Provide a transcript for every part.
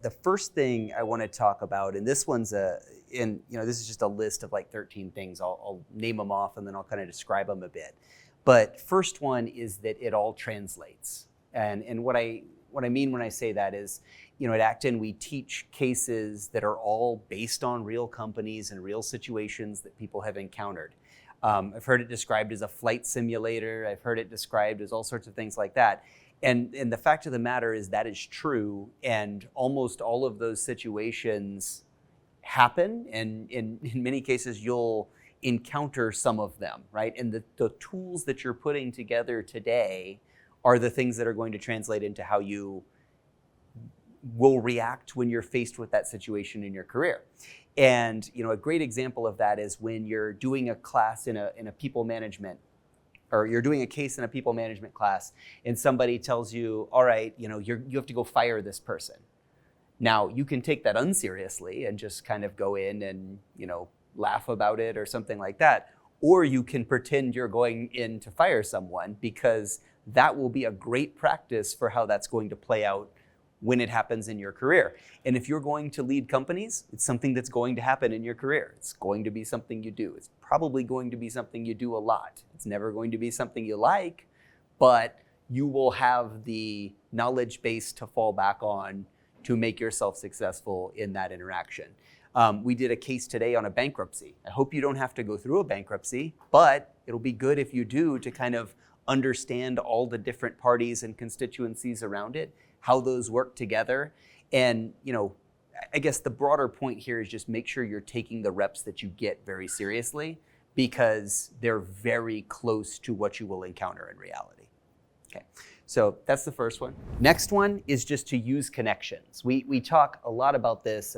the first thing I want to talk about, and this one's this is just a list of like 13 things. I'll name them off and then I'll kind of describe them a bit. But first one is that it all translates. And what I mean when I say that is, at Acton, we teach cases that are all based on real companies and real situations that people have encountered. I've heard it described as a flight simulator. I've heard it described as all sorts of things like that. And the fact of the matter is that is true. And almost all of those situations happen. And in many cases, you'll encounter some of them, right? And the tools that you're putting together today are the things that are going to translate into how you will react when you're faced with that situation in your career. And a great example of that is when you're doing a class in a people management, or you're doing a case in a people management class, and somebody tells you, all right, you have to go fire this person. Now, you can take that unseriously and just kind of go in and laugh about it or something like that, or you can pretend you're going in to fire someone, because that will be a great practice for how that's going to play out when it happens in your career. And if you're going to lead companies, it's something that's going to happen in your career. It's going to be something you do. It's probably going to be something you do a lot. It's never going to be something you like, but you will have the knowledge base to fall back on to make yourself successful in that interaction. We did a case today on a bankruptcy. I hope you don't have to go through a bankruptcy, but it'll be good if you do, to kind of understand all the different parties and constituencies around it, how those work together. And, I guess the broader point here is just make sure you're taking the reps that you get very seriously, because they're very close to what you will encounter in reality. Okay, so that's the first one. Next one is just to use connections. We talk a lot about this,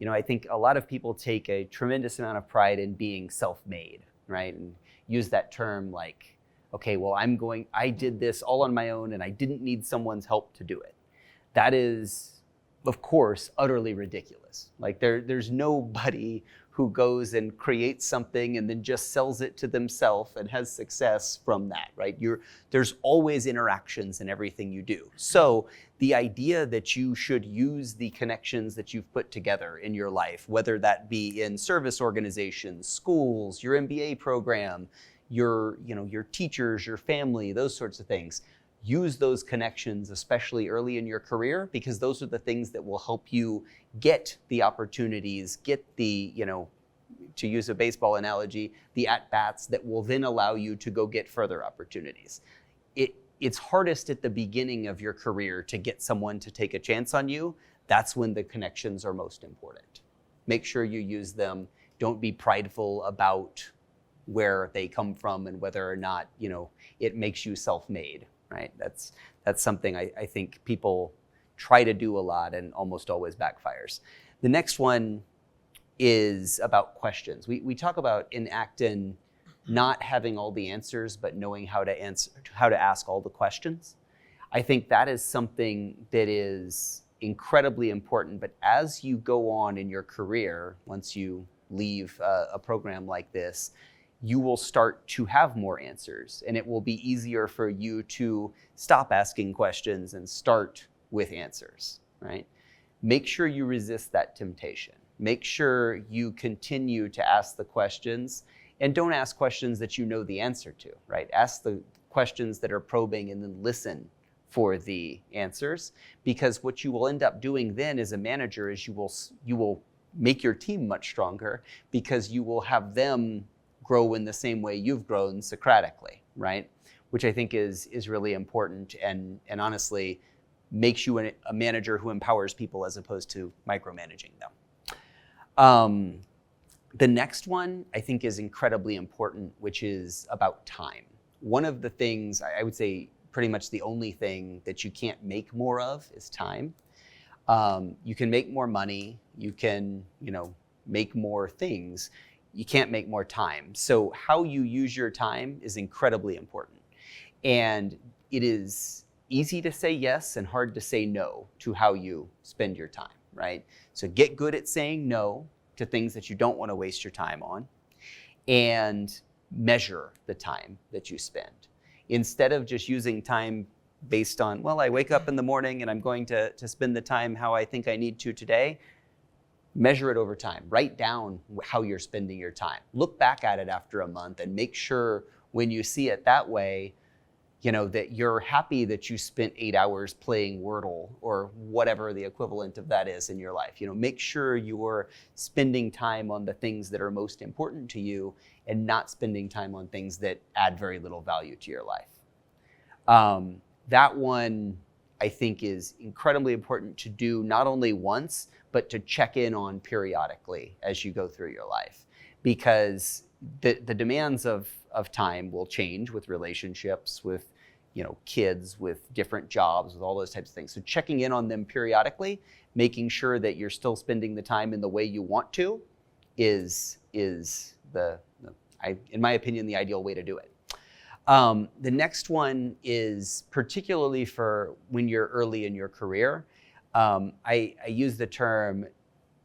I think a lot of people take a tremendous amount of pride in being self-made, right? And use that term like, okay, well, I did this all on my own and I didn't need someone's help to do it. That is, of course, utterly ridiculous. Like there's nobody who goes and creates something and then just sells it to themselves and has success from that, right? There's always interactions in everything you do. So the idea that you should use the connections that you've put together in your life, whether that be in service organizations, schools, your MBA program, your teachers, your family, those sorts of things. Use those connections, especially early in your career, because those are the things that will help you get the opportunities, get the, to use a baseball analogy, the at-bats that will then allow you to go get further opportunities. It's hardest at the beginning of your career to get someone to take a chance on you. That's when the connections are most important. Make sure you use them. Don't be prideful about where they come from and whether or not, it makes you self-made, right? That's something I think people try to do a lot and almost always backfires. The next one is about questions. We talk about in Acton not having all the answers, but knowing how to ask all the questions. I think that is something that is incredibly important, but as you go on in your career, once you leave a program like this, you will start to have more answers, and it will be easier for you to stop asking questions and start with answers, right? Make sure you resist that temptation. Make sure you continue to ask the questions, and don't ask questions that you know the answer to, right? Ask the questions that are probing and then listen for the answers, because what you will end up doing then as a manager is you will make your team much stronger, because you will have them grow in the same way you've grown Socratically, right? Which I think is really important and honestly makes you a manager who empowers people as opposed to micromanaging them. The next one I think is incredibly important, which is about time. One of the things, I would say pretty much the only thing that you can't make more of is time. You can make more money, you can, make more things. You can't make more time. So how you use your time is incredibly important. And it is easy to say yes and hard to say no to how you spend your time, right? So get good at saying no to things that you don't want to waste your time on, and measure the time that you spend. Instead of just using time based on, well, I wake up in the morning and I'm going to spend the time how I think I need to today. Measure it over time. Write down how you're spending your time. Look back at it after a month and make sure when you see it that way, that you're happy that you spent 8 hours playing Wordle or whatever the equivalent of that is in your life. Make sure you're spending time on the things that are most important to you and not spending time on things that add very little value to your life. That one, I think, is incredibly important to do not only once, but to check in on periodically as you go through your life, because the demands of time will change with relationships, with kids, with different jobs, with all those types of things. So checking in on them periodically, making sure that you're still spending the time in the way you want to, is in my opinion, the ideal way to do it. The next one is particularly for when you're early in your career. I use the term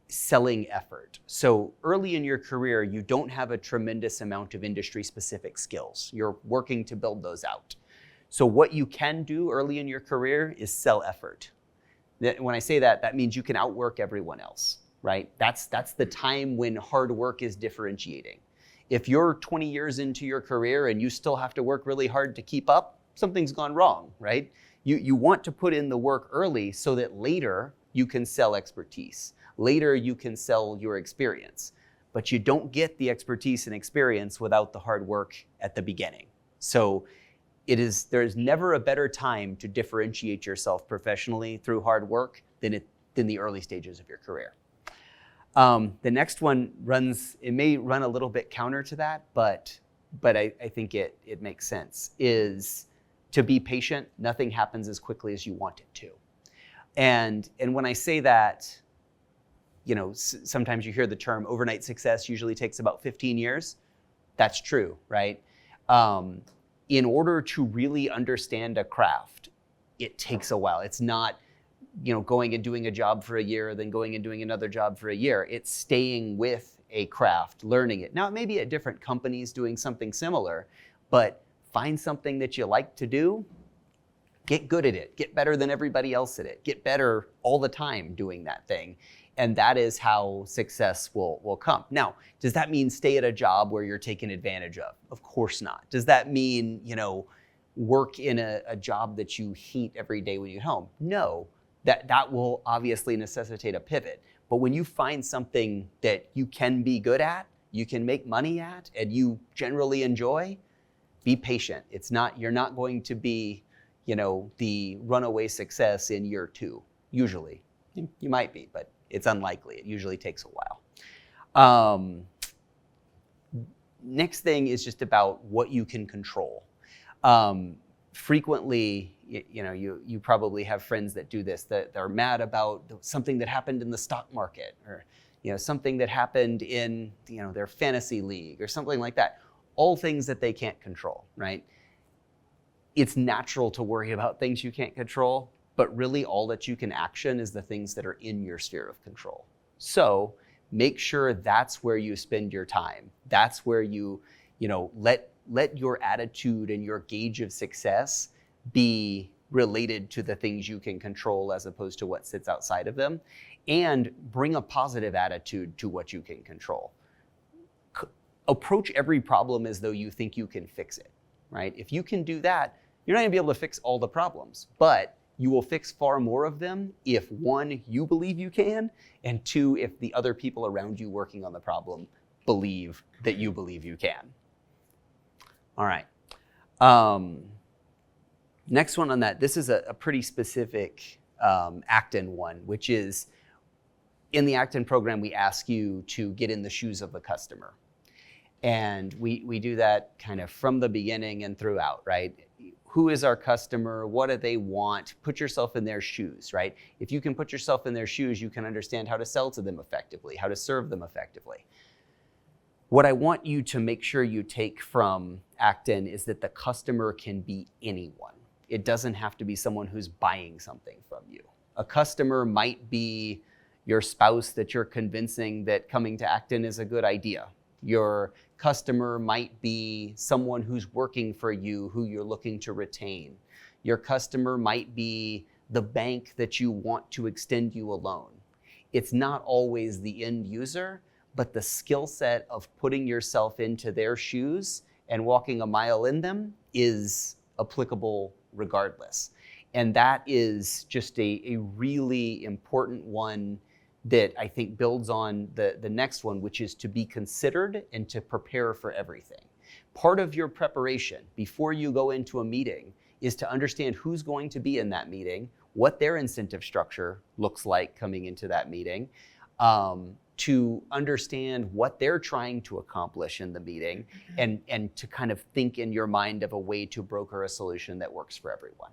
selling effort. So early in your career, you don't have a tremendous amount of industry-specific skills. You're working to build those out. So what you can do early in your career is sell effort. When I say that, that means you can outwork everyone else, right? That's the time when hard work is differentiating. If you're 20 years into your career and you still have to work really hard to keep up, something's gone wrong, right? You want to put in the work early so that later you can sell expertise. Later you can sell your experience. But you don't get the expertise and experience without the hard work at the beginning. So there is never a better time to differentiate yourself professionally through hard work than the early stages of your career. The next one may run a little bit counter to that, but I think it makes sense, is to be patient. Nothing happens as quickly as you want it to. And when I say that, sometimes you hear the term overnight success usually takes about 15 years. That's true, right? In order to really understand a craft, it takes a while. It's not going and doing a job for a year, then going and doing another job for a year. It's staying with a craft, learning it. Now, it may be at different companies doing something similar, but find something that you like to do, get good at it, get better than everybody else at it, get better all the time doing that thing. And that is how success will come. Now, does that mean stay at a job where you're taken advantage of? Of course not. Does that mean, work in a job that you hate every day when you get home? No. That will obviously necessitate a pivot. But when you find something that you can be good at, you can make money at, and you generally enjoy, be patient. You're not going to be, the runaway success in year 2, usually. You might be, but it's unlikely. It usually takes a while. Next thing is just about what you can control. Frequently, you probably have friends that do this, that are mad about something that happened in the stock market, or something that happened in their fantasy league or something like that. All things that they can't control, right? It's natural to worry about things you can't control, but really all that you can action is the things that are in your sphere of control. So make sure that's where you spend your time. That's where you let your attitude and your gauge of success be related to the things you can control as opposed to what sits outside of them, and bring a positive attitude to what you can control. Approach every problem as though you think you can fix it, right? If you can do that, you're not gonna be able to fix all the problems, but you will fix far more of them if, 1, you believe you can, and 2, if the other people around you working on the problem believe that you believe you can. All right. Next one on that, this is a pretty specific Acton one, which is, in the Acton program, we ask you to get in the shoes of the customer. And we do that kind of from the beginning and throughout, right? Who is our customer? What do they want? Put yourself in their shoes, right? If you can put yourself in their shoes, you can understand how to sell to them effectively, how to serve them effectively. What I want you to make sure you take from Acton is that the customer can be anyone. It doesn't have to be someone who's buying something from you. A customer might be your spouse that you're convincing that coming to Acton is a good idea. Your customer might be someone who's working for you, who you're looking to retain. Your customer might be the bank that you want to extend you a loan. It's not always the end user, but the skill set of putting yourself into their shoes and walking a mile in them is applicable regardless. And that is just a really important one that I think builds on the next one, which is to be considered and to prepare for everything. Part of your preparation before you go into a meeting is to understand who's going to be in that meeting, what their incentive structure looks like coming into that meeting, to understand what they're trying to accomplish in the meeting, and to kind of think in your mind of a way to broker a solution that works for everyone.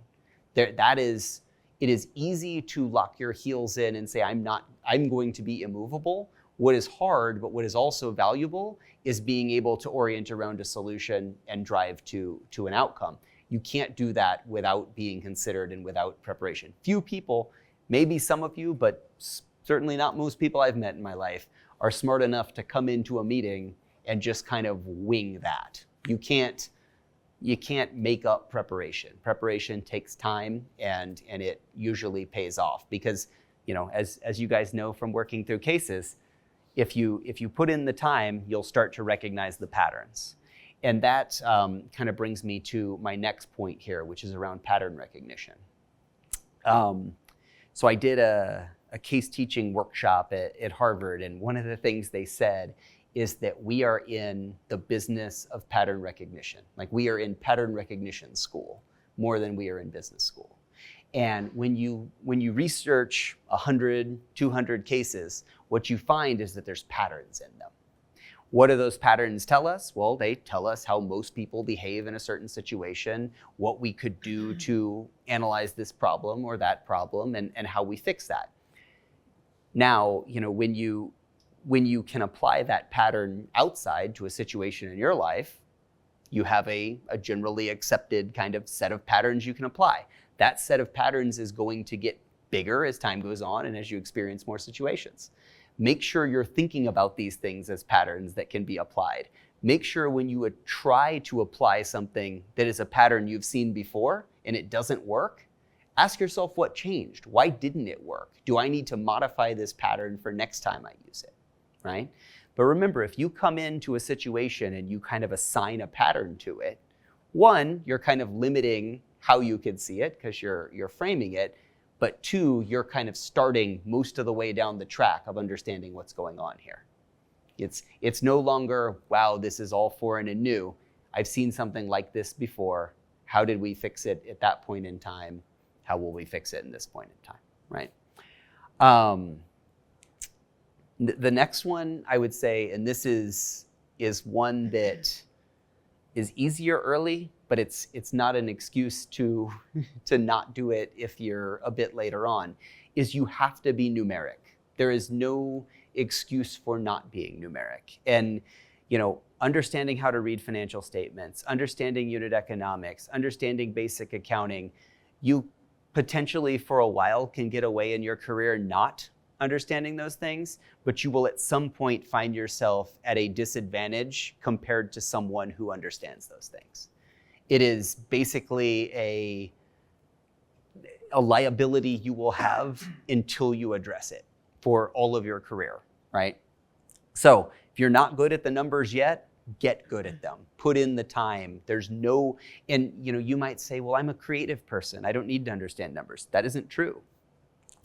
It is easy to lock your heels in and say, I'm going to be immovable. What is hard, but what is also valuable, is being able to orient around a solution and drive to an outcome. You can't do that without being considered and without preparation. Few people, maybe some of you, but certainly not most people I've met in my life, are smart enough to come into a meeting and just kind of wing that. You can't make up preparation. Preparation takes time, and it usually pays off because, as you guys know from working through cases, if you put in the time, you'll start to recognize the patterns. And that kind of brings me to my next point here, which is around pattern recognition. So I did a case teaching workshop at Harvard, and one of the things they said is that we are in the business of pattern recognition. Like, we are in pattern recognition school more than we are in business school. And when you research 100, 200 cases, what you find is that there's patterns in them. What do those patterns tell us? Well, they tell us how most people behave in a certain situation, what we could do to analyze this problem or that problem, and how we fix that. Now, when you can apply that pattern outside to a situation in your life, you have a generally accepted kind of set of patterns you can apply. That set of patterns is going to get bigger as time goes on and as you experience more situations. Make sure you're thinking about these things as patterns that can be applied. Make sure when you would try to apply something that is a pattern you've seen before and it doesn't work, ask yourself what changed. Why didn't it work? Do I need to modify this pattern for next time I use it, right? But remember, if you come into a situation and you kind of assign a pattern to it, one, you're kind of limiting how you could see it because you're framing it. But two, you're kind of starting most of the way down the track of understanding what's going on here. It's no longer, wow, this is all foreign and new. I've seen something like this before. How did we fix it at that point in time? How will we fix it in this point in time, right? The next one I would say, and this is one that is easier early, but it's not an excuse to not do it if you're a bit later on, is you have to be numeric. There is no excuse for not being numeric. And understanding how to read financial statements, understanding unit economics, understanding basic accounting, you potentially for a while can get away in your career not understanding those things, but you will at some point find yourself at a disadvantage compared to someone who understands those things. It is basically a liability you will have until you address it for all of your career, right? So if you're not good at the numbers yet, get good at them. Put in the time. And you might say, well, I'm a creative person. I don't need to understand numbers. That isn't true.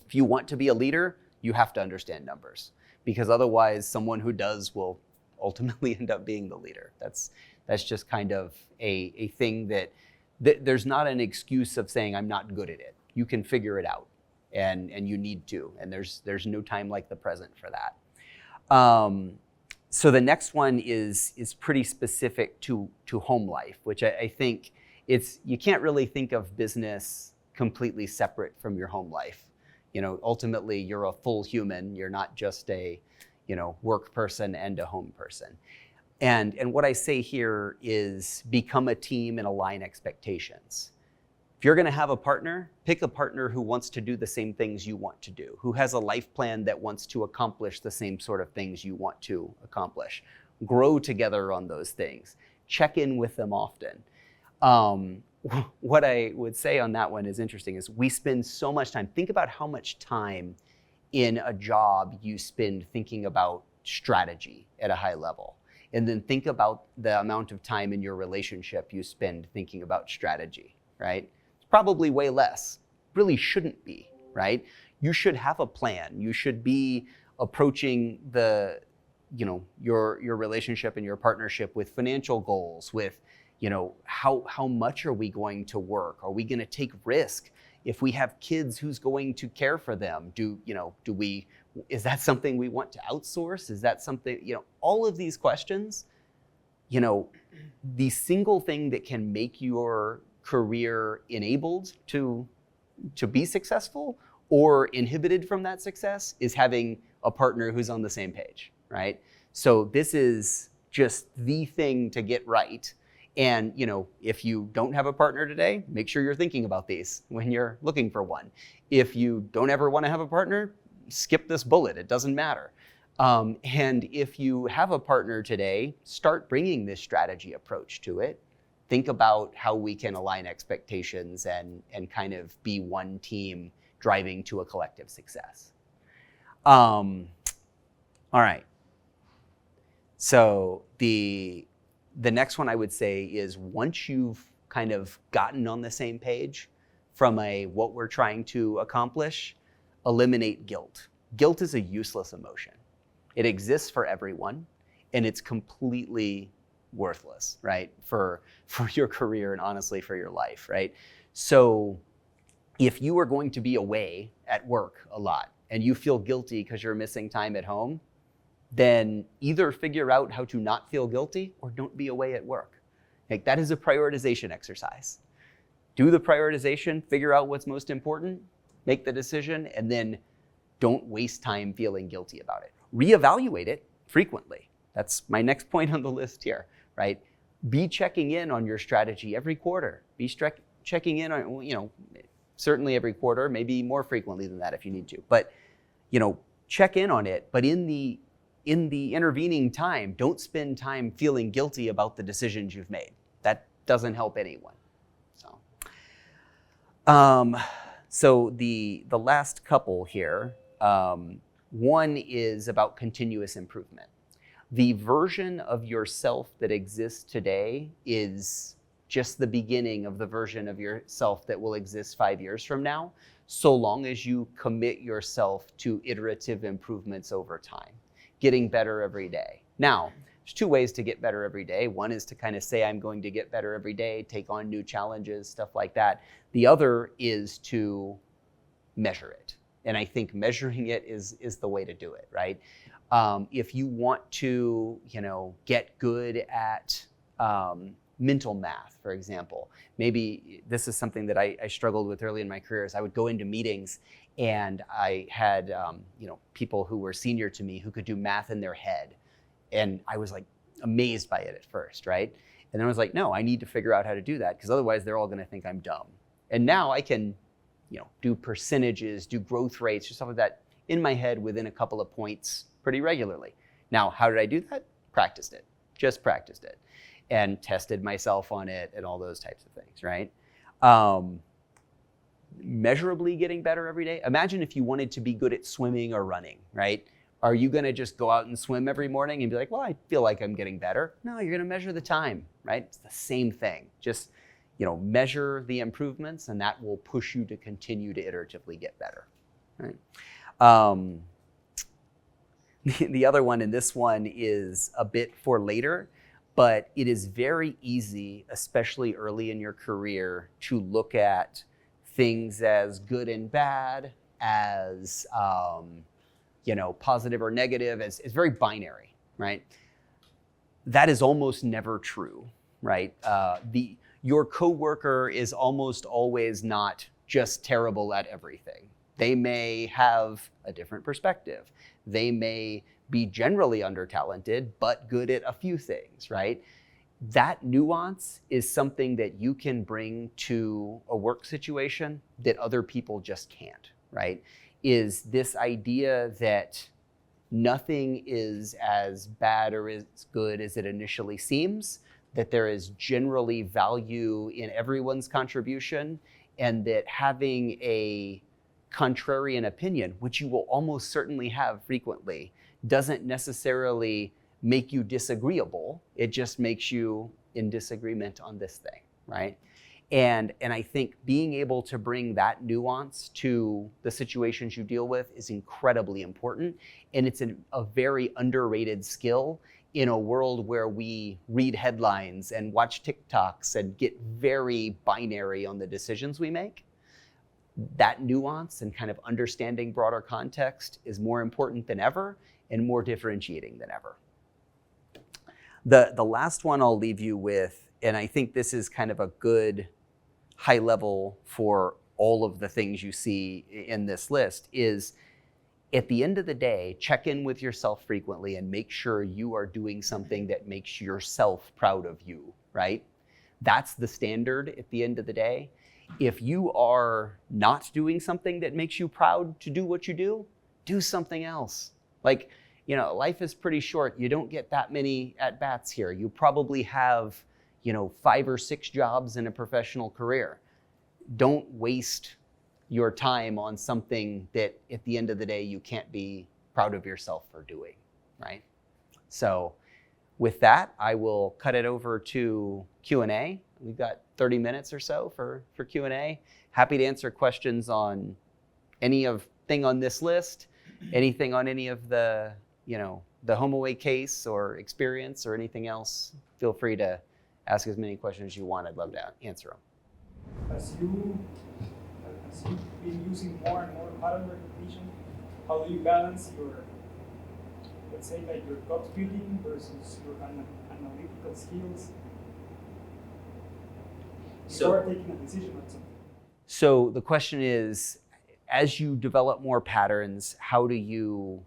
If you want to be a leader, you have to understand numbers, because otherwise someone who does will ultimately end up being the leader. That's just kind of a thing that there's not an excuse of saying I'm not good at it. You can figure it out, and you need to, and there's no time like the present for that. So the next one is pretty specific to home life, which I think you can't really think of business completely separate from your home life. Ultimately you're a full human. You're not just a work person and a home person. And what I say here is become a team and align expectations. If you're going to have a partner, pick a partner who wants to do the same things you want to do, who has a life plan that wants to accomplish the same sort of things you want to accomplish. Grow together on those things. Check in with them often. what I would say on that one is interesting is we spend so much time. Think about how much time in a job you spend thinking about strategy at a high level. And then think about the amount of time in your relationship you spend thinking about strategy, right? It's probably way less. Really shouldn't be, right? You should have a plan. You should be approaching your relationship and your partnership with financial goals, with, how much are we going to work? Are we going to take risk? If we have kids, who's going to care for them? Is that something we want to outsource? Is that something, all of these questions, the single thing that can make your career enabled to be successful or inhibited from that success is having a partner who's on the same page, right? So this is just the thing to get right. And if you don't have a partner today, make sure you're thinking about these when you're looking for one. If you don't ever want to have a partner, skip this bullet. It doesn't matter. And if you have a partner today, start bringing this strategy approach to it. Think about how we can align expectations and kind of be one team driving to a collective success. All right. So the next one I would say is, once you've kind of gotten on the same page from what we're trying to accomplish, eliminate guilt. Guilt is a useless emotion. It exists for everyone, and it's completely worthless, right? For your career and honestly for your life, right? So if you are going to be away at work a lot and you feel guilty because you're missing time at home, then either figure out how to not feel guilty or don't be away at work. Like, that is a prioritization exercise. Do the prioritization, figure out what's most important, make the decision, and then don't waste time feeling guilty about it. Reevaluate it frequently. That's my next point on the list here, right? Be checking in on your strategy every quarter. Be checking in on, certainly every quarter, maybe more frequently than that if you need to. But, check in on it. But in the intervening time, don't spend time feeling guilty about the decisions you've made. That doesn't help anyone. So the last couple here, one is about continuous improvement. The version of yourself that exists today is just the beginning of the version of yourself that will exist 5 years from now, so long as you commit yourself to iterative improvements over time, getting better every day. Now, there's two ways to get better every day. One is to kind of say, I'm going to get better every day, take on new challenges, stuff like that. The other is to measure it. And I think measuring it is the way to do it, right? If you want to, get good at mental math, for example, maybe this is something that I struggled with early in my career. Is I would go into meetings and I had, people who were senior to me who could do math in their head. And I was like amazed by it at first, right? And then I was like, no, I need to figure out how to do that, because otherwise they're all going to think I'm dumb. And now I can, do percentages, do growth rates, stuff like that in my head within a couple of points pretty regularly. Now, how did I do that? Practiced it, just practiced it, and tested myself on it and all those types of things, right? Measurably getting better every day. Imagine if you wanted to be good at swimming or running, right? Are you going to just go out and swim every morning and be like, well, I feel like I'm getting better? No, you're going to measure the time, right? It's the same thing. Just, measure the improvements, and that will push you to continue to iteratively get better, right? The other one, and this one is a bit for later, but it is very easy, especially early in your career, to look at things as good and bad, as positive or negative. It's very binary, right? That is almost never true, right? Your coworker is almost always not just terrible at everything. They may have a different perspective. They may be generally under-talented, but good at a few things, right? That nuance is something that you can bring to a work situation that other people just can't, right? Is this idea that nothing is as bad or as good as it initially seems, that there is generally value in everyone's contribution, and that having a contrarian opinion, which you will almost certainly have frequently, doesn't necessarily make you disagreeable. It just makes you in disagreement on this thing, right? And I think being able to bring that nuance to the situations you deal with is incredibly important. And it's a very underrated skill in a world where we read headlines and watch TikToks and get very binary on the decisions we make. That nuance and kind of understanding broader context is more important than ever and more differentiating than ever. The last one I'll leave you with, and I think this is kind of a good high level for all of the things you see in this list, is at the end of the day, check in with yourself frequently and make sure you are doing something that makes yourself proud of you, right? That's the standard at the end of the day. If you are not doing something that makes you proud to do what you do something else. Like, life is pretty short. You don't get that many at-bats here. You probably have, 5 or 6 jobs in a professional career. Don't waste your time on something that at the end of the day you can't be proud of yourself for doing, right? So with that, I will cut it over to Q&A. We've got 30 minutes or so for Q&A. Happy to answer questions on any thing on this list, anything on any of the HomeAway case or experience or anything else. Feel free to ask as many questions as you want. I'd love to answer them. As you've been using more and more pattern recognition, how do you balance your, let's say, like your gut feeling versus your analytical skills before taking a decision on something? So the question is, as you develop more patterns, how do you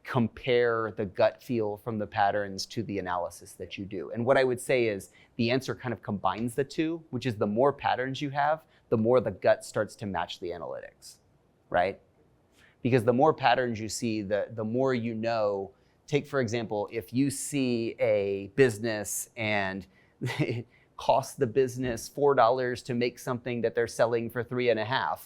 compare the gut feel from the patterns to the analysis that you do? And what I would say is the answer kind of combines the two, which is the more patterns you have, the more the gut starts to match the analytics, right? Because the more patterns you see, the more you know. Take, for example, if you see a business and it costs the business $4 to make something that they're selling for $3.50,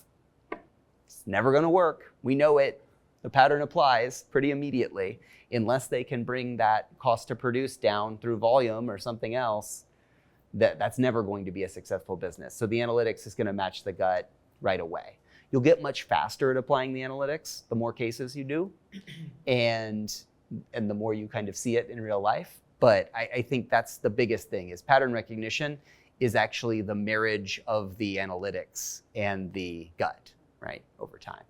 it's never gonna work. We know it. The pattern applies pretty immediately. Unless they can bring that cost to produce down through volume or something else, that's never going to be a successful business. So the analytics is gonna match the gut right away. You'll get much faster at applying the analytics the more cases you do, and the more you kind of see it in real life. But I think that's the biggest thing, is pattern recognition is actually the marriage of the analytics and the gut, right, over time.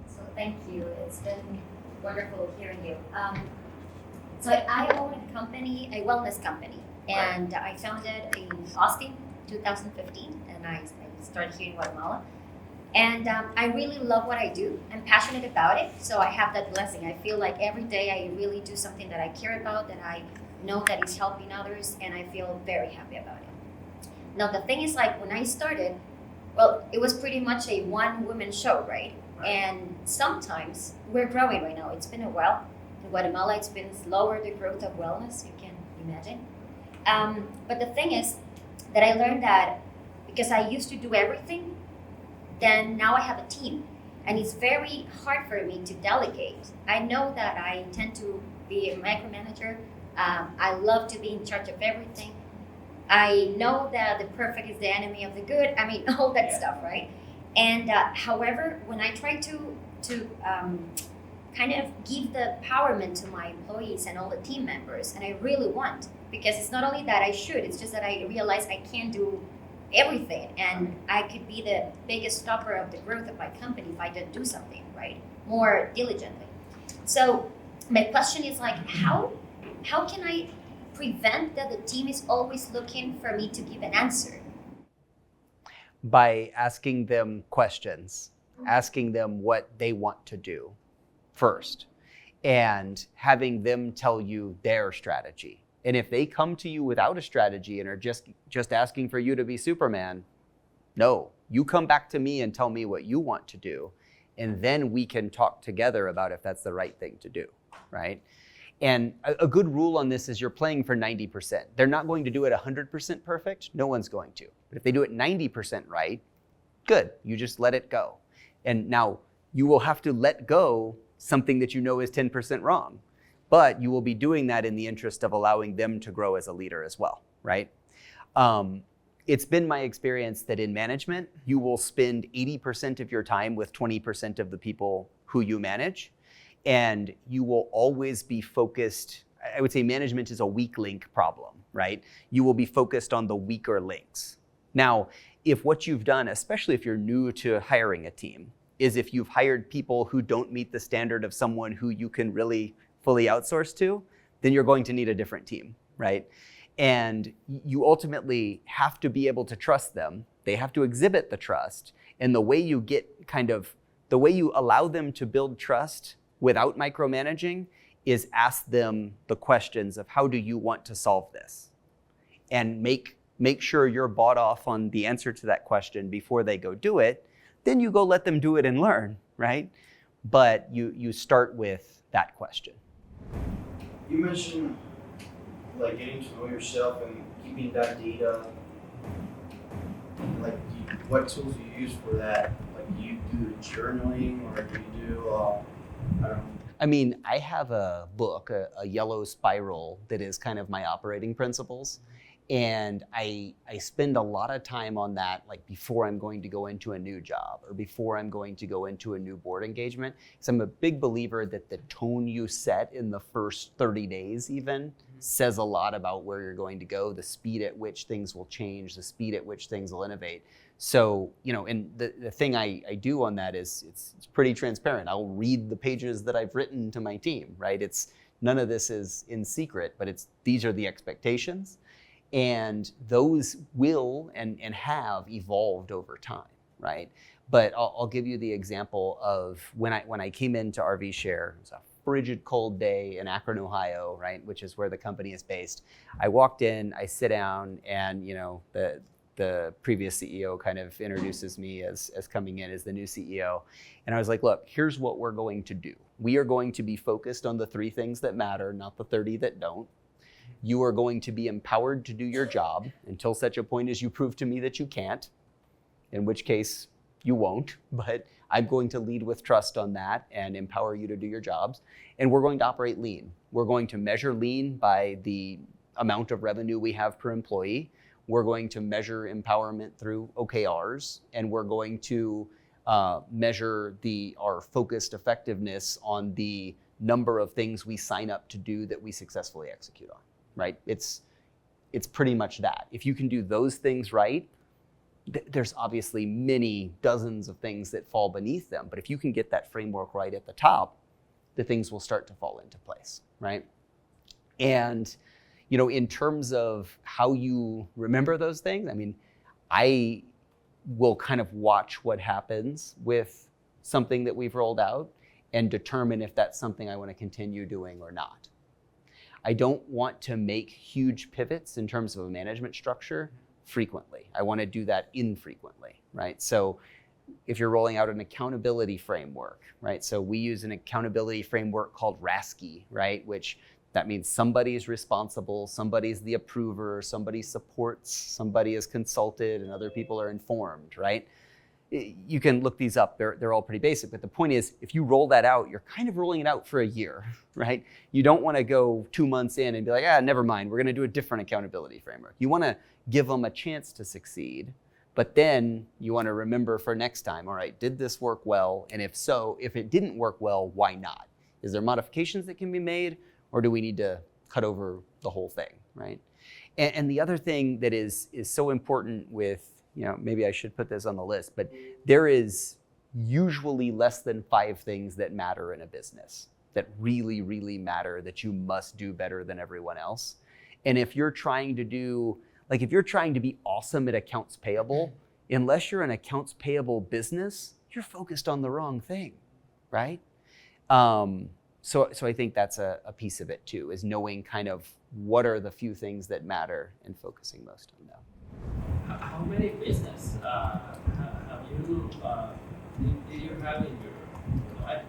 So thank you. It's been wonderful hearing you. So I own a company, a wellness company, and I founded in Austin, 2015, and I started here in Guatemala. And I really love what I do. I'm passionate about it, so I have that blessing. I feel like every day I really do something that I care about, that I know that is helping others, and I feel very happy about it. Now the thing is, like, when I started, well, it was pretty much a one-woman show, right? And sometimes we're growing right now. It's been a while. In Guatemala, it's been slower, the growth of wellness, you can imagine. But the thing is that I learned that because I used to do everything, then now I have a team. And it's very hard for me to delegate. I know that I tend to be a micromanager. I love to be in charge of everything. I know that the perfect is the enemy of the good. I mean, all that stuff, right? And however, when I try to kind of give the empowerment to my employees and all the team members, and I really want, because it's not only that I should, it's just that I realize I can't do everything, and I could be the biggest stopper of the growth of my company if I didn't do something, right, more diligently. So my question is, like, how can I prevent that the team is always looking for me to give an answer? By asking them questions, asking them what they want to do first, and having them tell you their strategy. And if they come to you without a strategy and are just asking for you to be Superman, no, you come back to me and tell me what you want to do, and then we can talk together about if that's the right thing to do, right? And a good rule on this is you're playing for 90%. They're not going to do it 100% perfect. No one's going to. But if they do it 90% right, good. You just let it go. And now you will have to let go something that you know is 10% wrong. But you will be doing that in the interest of allowing them to grow as a leader as well, right? It's been my experience that in management, you will spend 80% of your time with 20% of the people who you manage. And you will always be focused. I would say management is a weak link problem, right? You will be focused on the weaker links. Now, if what you've done, especially if you're new to hiring a team, is if you've hired people who don't meet the standard of someone who you can really fully outsource to, then you're going to need a different team, right? And you ultimately have to be able to trust them. They have to exhibit the trust. And the way you allow them to build trust without micromanaging is ask them the questions of how do you want to solve this? And make sure you're bought off on the answer to that question before they go do it. Then you go let them do it and learn, right? But you start with that question. You mentioned like getting to know yourself and keeping that data. Like, what tools do you use for that? Like, do you do journaling, or do you do, I don't know. I mean, I have a book, a yellow spiral, that is kind of my operating principles. And I spend a lot of time on that, like before I'm going to go into a new job or before I'm going to go into a new board engagement. So I'm a big believer that the tone you set in the first 30 days even says a lot about where you're going to go, the speed at which things will change, the speed at which things will innovate. So, and the thing I do on that is it's pretty transparent. I'll read the pages that I've written to my team, right? None of this is in secret, but these are the expectations. And those will and have evolved over time, right? But I'll give you the example of when I came into RV Share. It was a frigid cold day in Akron, Ohio, right, which is where the company is based. I walked in, I sit down, and the previous CEO kind of introduces me as coming in as the new CEO. And I was like, look, here's what we're going to do. We are going to be focused on the 3 things that matter, not the 30 that don't. You are going to be empowered to do your job until such a point as you prove to me that you can't, in which case you won't, but I'm going to lead with trust on that and empower you to do your jobs. And we're going to operate lean. We're going to measure lean by the amount of revenue we have per employee. We're going to measure empowerment through OKRs, and we're going to measure our focused effectiveness on the number of things we sign up to do that we successfully execute on, right? It's pretty much that. If you can do those things right, there's obviously many dozens of things that fall beneath them, but if you can get that framework right at the top, the things will start to fall into place, right? And in terms of how you remember those things, I mean, I will kind of watch what happens with something that we've rolled out and determine if that's something I want to continue doing or not. I don't want to make huge pivots in terms of a management structure frequently. I want to do that infrequently, right? So if you're rolling out an accountability framework, right? So we use an accountability framework called RASCI, right? Which that means somebody's responsible, somebody's the approver, somebody supports, somebody is consulted, and other people are informed, right? You can look these up, they're all pretty basic, but the point is, if you roll that out, you're kind of rolling it out for a year, right? You don't want to go 2 months in and be like, never mind, we're going to do a different accountability framework. You want to give them a chance to succeed, but then you want to remember for next time, all right, did this work well? And if so, if it didn't work well, why not? Is there modifications that can be made, or do we need to cut over the whole thing, right? And the other thing that is so important with, maybe I should put this on the list, but there is usually less than 5 things that matter in a business that really, really matter, that you must do better than everyone else. And if you're trying to be awesome at accounts payable, unless you're an accounts payable business, you're focused on the wrong thing, right? So I think that's a piece of it too, is knowing kind of what are the few things that matter and focusing most on them. How many business did you have in your life?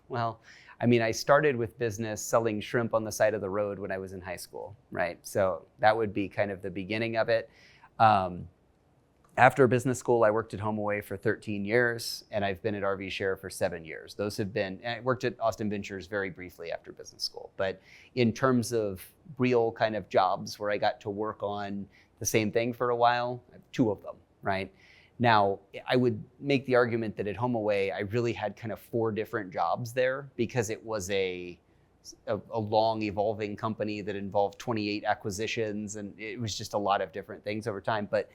Well, I mean, I started with business selling shrimp on the side of the road when I was in high school, right? So that would be kind of the beginning of it. After business school, I worked at HomeAway for 13 years, and I've been at RV Share for 7 years. Those have been, and I worked at Austin Ventures very briefly after business school. But in terms of real kind of jobs where I got to work on the same thing for a while, I have 2 of them, right? Now, I would make the argument that at HomeAway, I really had kind of 4 different jobs there because it was a long evolving company that involved 28 acquisitions, and it was just a lot of different things over time. But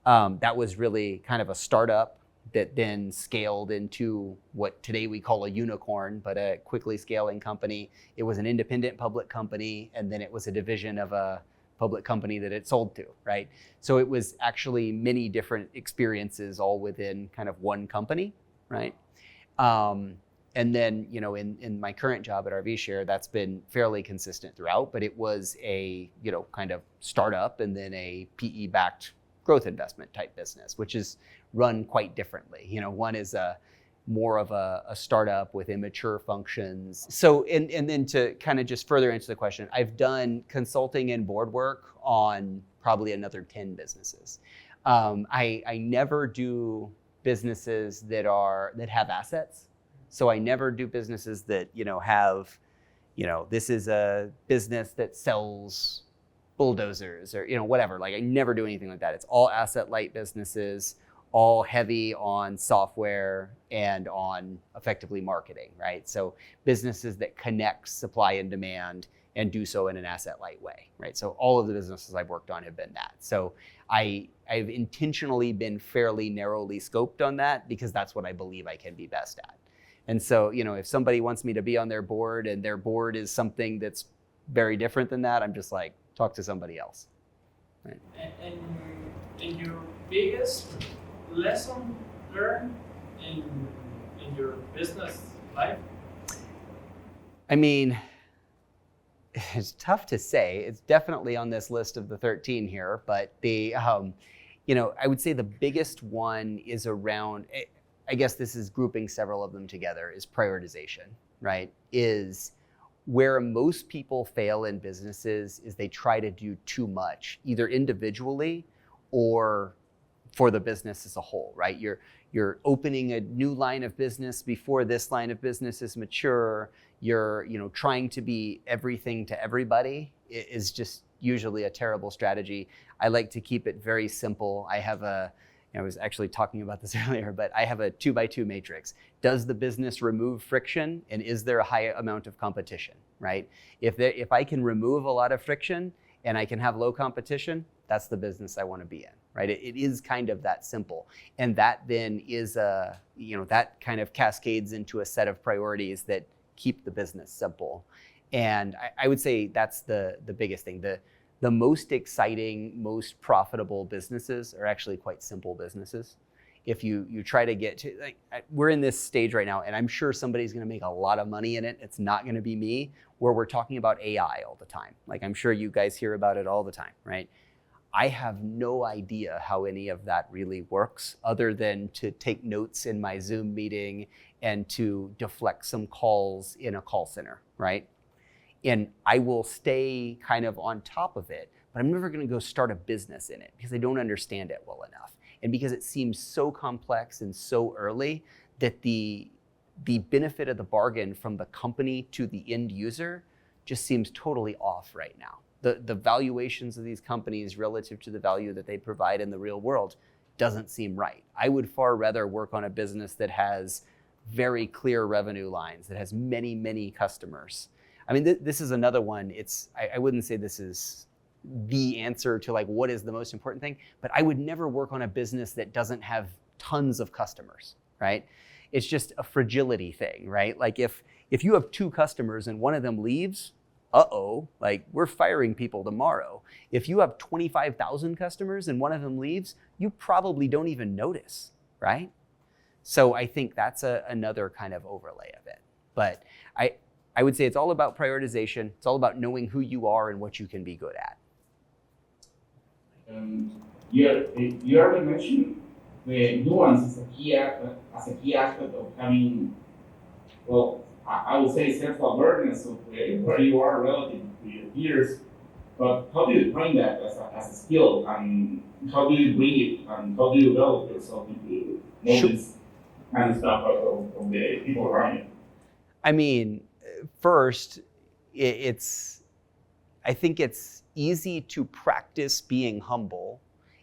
that was really kind of a startup that then scaled into what today we call a unicorn, but a quickly scaling company. It was an independent public company, and then it was a division of a public company that it sold to, right? So it was actually many different experiences all within kind of one company, right? And then, you know, in my current job at RV Share, that's been fairly consistent throughout, but it was a, you know, kind of startup and then a PE-backed growth investment type business, which is run quite differently. You know, one is more of a startup with immature functions. So, and then to kind of just further answer the question, I've done consulting and board work on probably another 10 businesses. I never do businesses that have assets. So I never do businesses that, you know, have, you know, this is a business that sells bulldozers or, you know, whatever. Like I never do anything like that. It's all asset light businesses, all heavy on software and on effectively marketing, right? So businesses that connect supply and demand and do so in an asset light way, right? So all of the businesses I've worked on have been that. So I've intentionally been fairly narrowly scoped on that because that's what I believe I can be best at. And so, you know, if somebody wants me to be on their board and their board is something that's very different than that, I'm just like, talk to somebody else. Right? And your biggest lesson learned in your business life? I mean, it's tough to say. It's definitely on this list of the 13 here, but the, you know, I would say the biggest one is around, I guess this is grouping several of them together, is prioritization, right? Is where most people fail in businesses is they try to do too much, either individually or for the business as a whole, right? You're opening a new line of business before this line of business is mature. You're, you know, trying to be everything to everybody is just usually a terrible strategy. I like to keep it very simple. I was actually talking about this earlier, but I have a 2x2 matrix. Does the business remove friction, and is there a high amount of competition, right? If I can remove a lot of friction and I can have low competition, that's the business I want to be in, right? It is kind of that simple. And that then is you know, that kind of cascades into a set of priorities that keep the business simple. And I would say that's the biggest thing. The most exciting, most profitable businesses are actually quite simple businesses. If you try to get to, like, we're in this stage right now, and I'm sure somebody's gonna make a lot of money in it. It's not gonna be me, where we're talking about AI all the time. Like I'm sure you guys hear about it all the time, right? I have no idea how any of that really works other than to take notes in my Zoom meeting and to deflect some calls in a call center, right? And I will stay kind of on top of it, but I'm never gonna go start a business in it because I don't understand it well enough. And because it seems so complex and so early that the benefit of the bargain from the company to the end user just seems totally off right now. The valuations of these companies relative to the value that they provide in the real world doesn't seem right. I would far rather work on a business that has very clear revenue lines, that has many, many customers. I mean, this is another one. I wouldn't say this is the answer to like what is the most important thing, but I would never work on a business that doesn't have tons of customers, right? It's just a fragility thing, right? Like if you have 2 customers and one of them leaves, like we're firing people tomorrow. If you have 25,000 customers and one of them leaves, you probably don't even notice, right? So I think that's another kind of overlay of it. But I would say it's all about prioritization. It's all about knowing who you are and what you can be good at. You already mentioned the nuance as a key aspect of having, well, I would say self-awareness of where you are relative to your peers. But how do you train that as a skill, and how do you bring it, and how do you develop yourself into know this kind of stuff of the people around you? I mean, first, I think it's easy to practice being humble.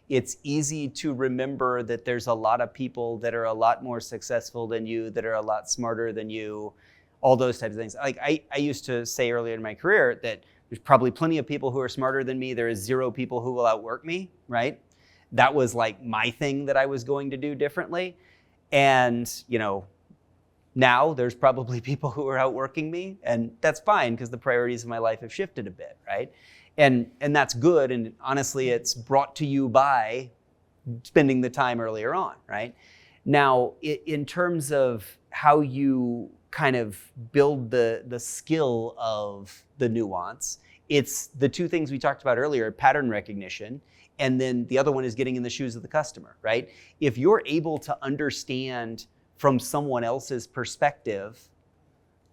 It's easy to remember that there's a lot of people that are a lot more successful than you, that are a lot smarter than you, all those types of things. Like I used to say earlier in my career that there's probably plenty of people who are smarter than me. There is 0 people who will outwork me, right? That was like my thing that I was going to do differently. And, now there's probably people who are outworking me, and that's fine because the priorities of my life have shifted a bit, right? And that's good, and honestly, it's brought to you by spending the time earlier on, right? Now, in terms of how you kind of build the skill of the nuance, it's the 2 things we talked about earlier, pattern recognition, and then the other one is getting in the shoes of the customer, right? If you're able to understand from someone else's perspective,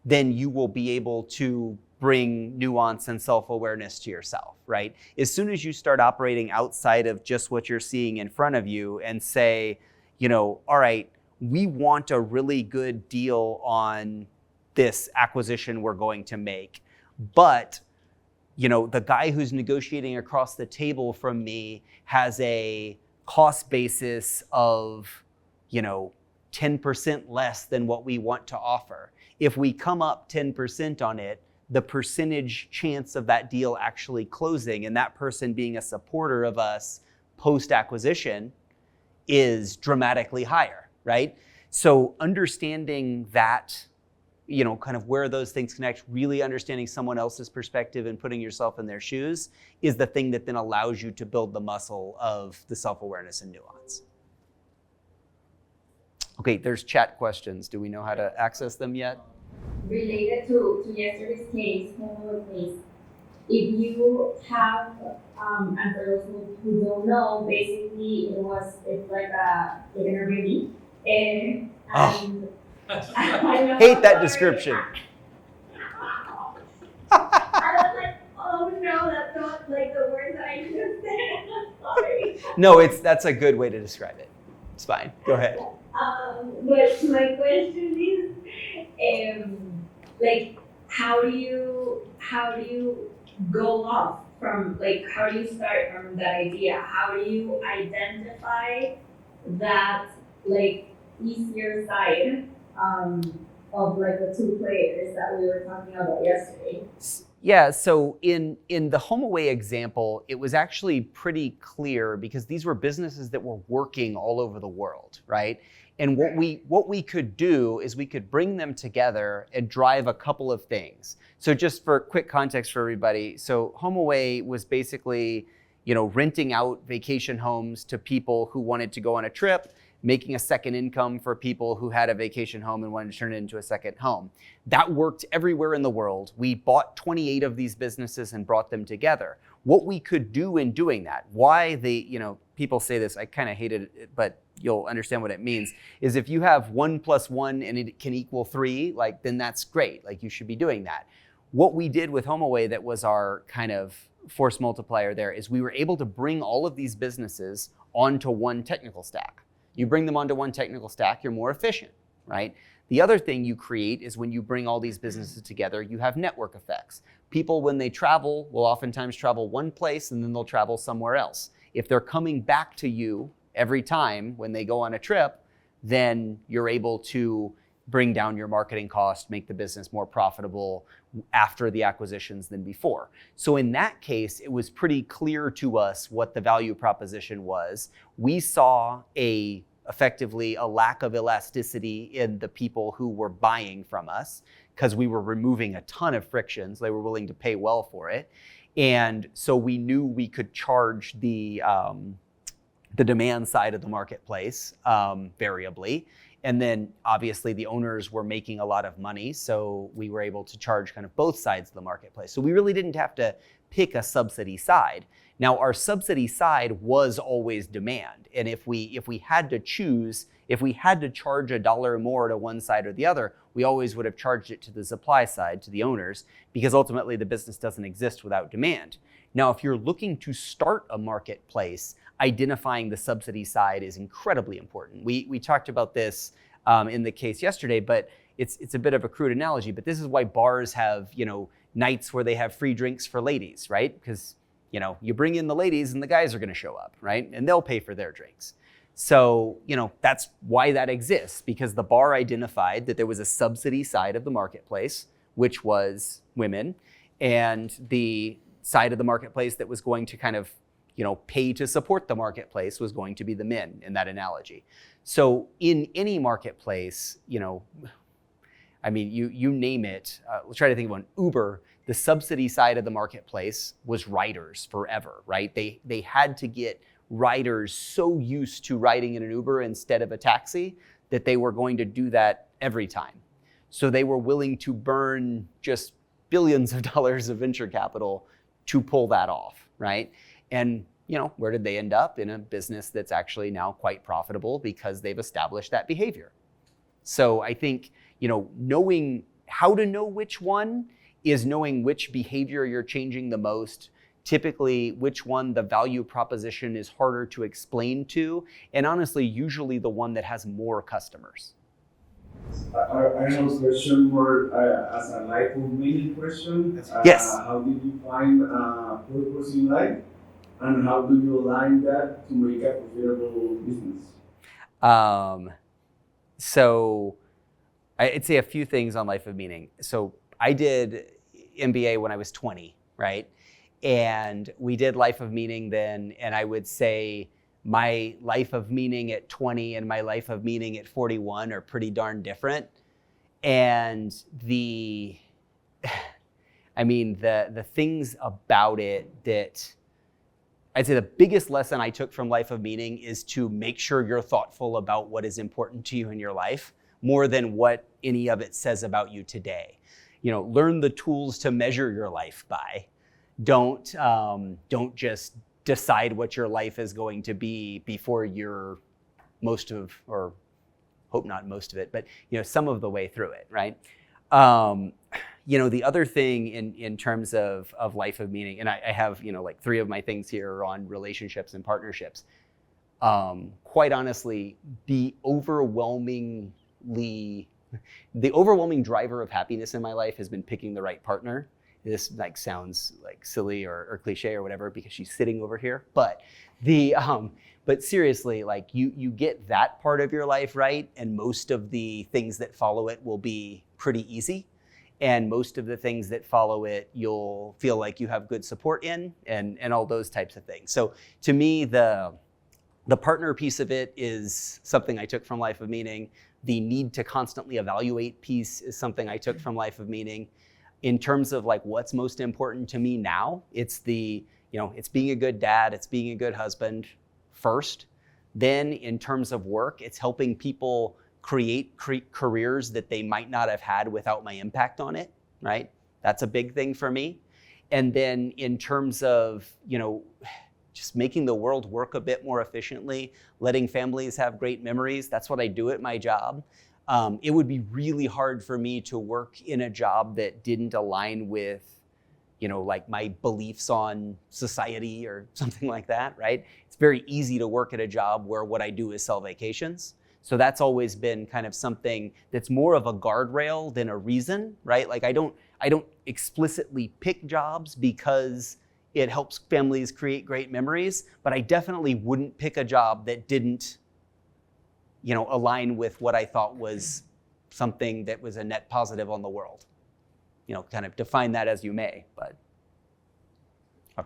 then you will be able to bring nuance and self-awareness to yourself, right? As soon as you start operating outside of just what you're seeing in front of you and say, all right, we want a really good deal on this acquisition we're going to make, but the guy who's negotiating across the table from me has a cost basis of, 10% less than what we want to offer. If we come up 10% on it, the percentage chance of that deal actually closing and that person being a supporter of us post-acquisition is dramatically higher, right? So understanding that, kind of where those things connect, really understanding someone else's perspective and putting yourself in their shoes is the thing that then allows you to build the muscle of the self-awareness and nuance. Okay, there's chat questions. Do we know how to access them yet? Related to yesterday's case, if you have, and for those who don't know, basically it's like an Airbnb, and I hate that description. I was like, oh no, that's not like the word that I just said. I'm sorry. No, that's a good way to describe it. It's fine. Go ahead. But my question is, how do you go off from, how do you start from that idea? How do you identify that, easier side of the 2 players that we were talking about yesterday? Yeah, so in the HomeAway example, it was actually pretty clear because these were businesses that were working all over the world, right? And what we could do is we could bring them together and drive a couple of things. So just for quick context for everybody, so HomeAway was basically, renting out vacation homes to people who wanted to go on a trip, making a second income for people who had a vacation home and wanted to turn it into a second home. That worked everywhere in the world. We bought 28 of these businesses and brought them together. What we could do in doing that, why people say this, I kind of hated it, but you'll understand what it means, is if you have 1 + 1 and it can equal 3, then that's great. You should be doing that. What we did with HomeAway that was our kind of force multiplier there is we were able to bring all of these businesses onto one technical stack. You bring them onto one technical stack, you're more efficient, right? The other thing you create is when you bring all these businesses together, you have network effects. People, when they travel, will oftentimes travel one place and then they'll travel somewhere else. If they're coming back to you every time when they go on a trip, then you're able to bring down your marketing cost, make the business more profitable after the acquisitions than before. So in that case, it was pretty clear to us what the value proposition was. We saw effectively a lack of elasticity in the people who were buying from us because we were removing a ton of frictions. They were willing to pay well for it. And so we knew we could charge the demand side of the marketplace variably. And then obviously the owners were making a lot of money, so we were able to charge kind of both sides of the marketplace. So we really didn't have to pick a subsidy side. Now, our subsidy side was always demand. And if we had to choose, if we had to charge $1 more to one side or the other, we always would have charged it to the supply side, to the owners, because ultimately the business doesn't exist without demand. Now, if you're looking to start a marketplace, identifying the subsidy side is incredibly important. We talked about this in the case yesterday, but it's a bit of a crude analogy, but this is why bars have, nights where they have free drinks for ladies, right? Because, you bring in the ladies and the guys are gonna show up, right? And they'll pay for their drinks. So, that's why that exists, because the bar identified that there was a subsidy side of the marketplace, which was women, and the side of the marketplace that was going to kind of, pay to support the marketplace was going to be the men in that analogy. So in any marketplace, you name it, let's try to think of one. Uber, the subsidy side of the marketplace was riders forever, right? They had to get riders so used to riding in an Uber instead of a taxi that they were going to do that every time. So they were willing to burn just billions of dollars of venture capital to pull that off, right? And where did they end up? In a business that's actually now quite profitable because they've established that behavior. So I think, knowing how to know which one is knowing which behavior you're changing the most, typically which one the value proposition is harder to explain to, and honestly, usually the one that has more customers. I have a question more as a life of meaning question. Yes. How did you find purpose in life? And how do you align that to make a profitable business? So I'd say a few things on life of meaning. So I did MBA when I was 20, right? And we did life of meaning then, and I would say my life of meaning at 20 and my life of meaning at 41 are pretty darn different. And the things about it that I'd say the biggest lesson I took from life of meaning is to make sure you're thoughtful about what is important to you in your life more than what any of it says about you today. Learn the tools to measure your life by. Don't just decide what your life is going to be before you're most of, or hope not most of it, but some of the way through it, right? The other thing in terms of life of meaning, and I have, like 3 of my things here are on relationships and partnerships. Quite honestly, the overwhelming driver of happiness in my life has been picking the right partner. This sounds like silly or cliche or whatever because she's sitting over here, but seriously, you get that part of your life right, and most of the things that follow it will be pretty easy. And most of the things that follow it, you'll feel like you have good support in, and all those types of things. So to me, the partner piece of it is something I took from life of meaning. The need to constantly evaluate piece is something I took from life of meaning. In terms of what's most important to me now, it's it's being a good dad, it's being a good husband first. Then in terms of work, it's helping people create careers that they might not have had without my impact on it, right? That's a big thing for me. And then in terms of, just making the world work a bit more efficiently, letting families have great memories, that's what I do at my job. It would be really hard for me to work in a job that didn't align with, my beliefs on society or something like that, right? It's very easy to work at a job where what I do is sell vacations. So that's always been kind of something that's more of a guardrail than a reason, right? I don't explicitly pick jobs because it helps families create great memories, but I definitely wouldn't pick a job that didn't, align with what I thought was something that was a net positive on the world. Kind of define that as you may, but. All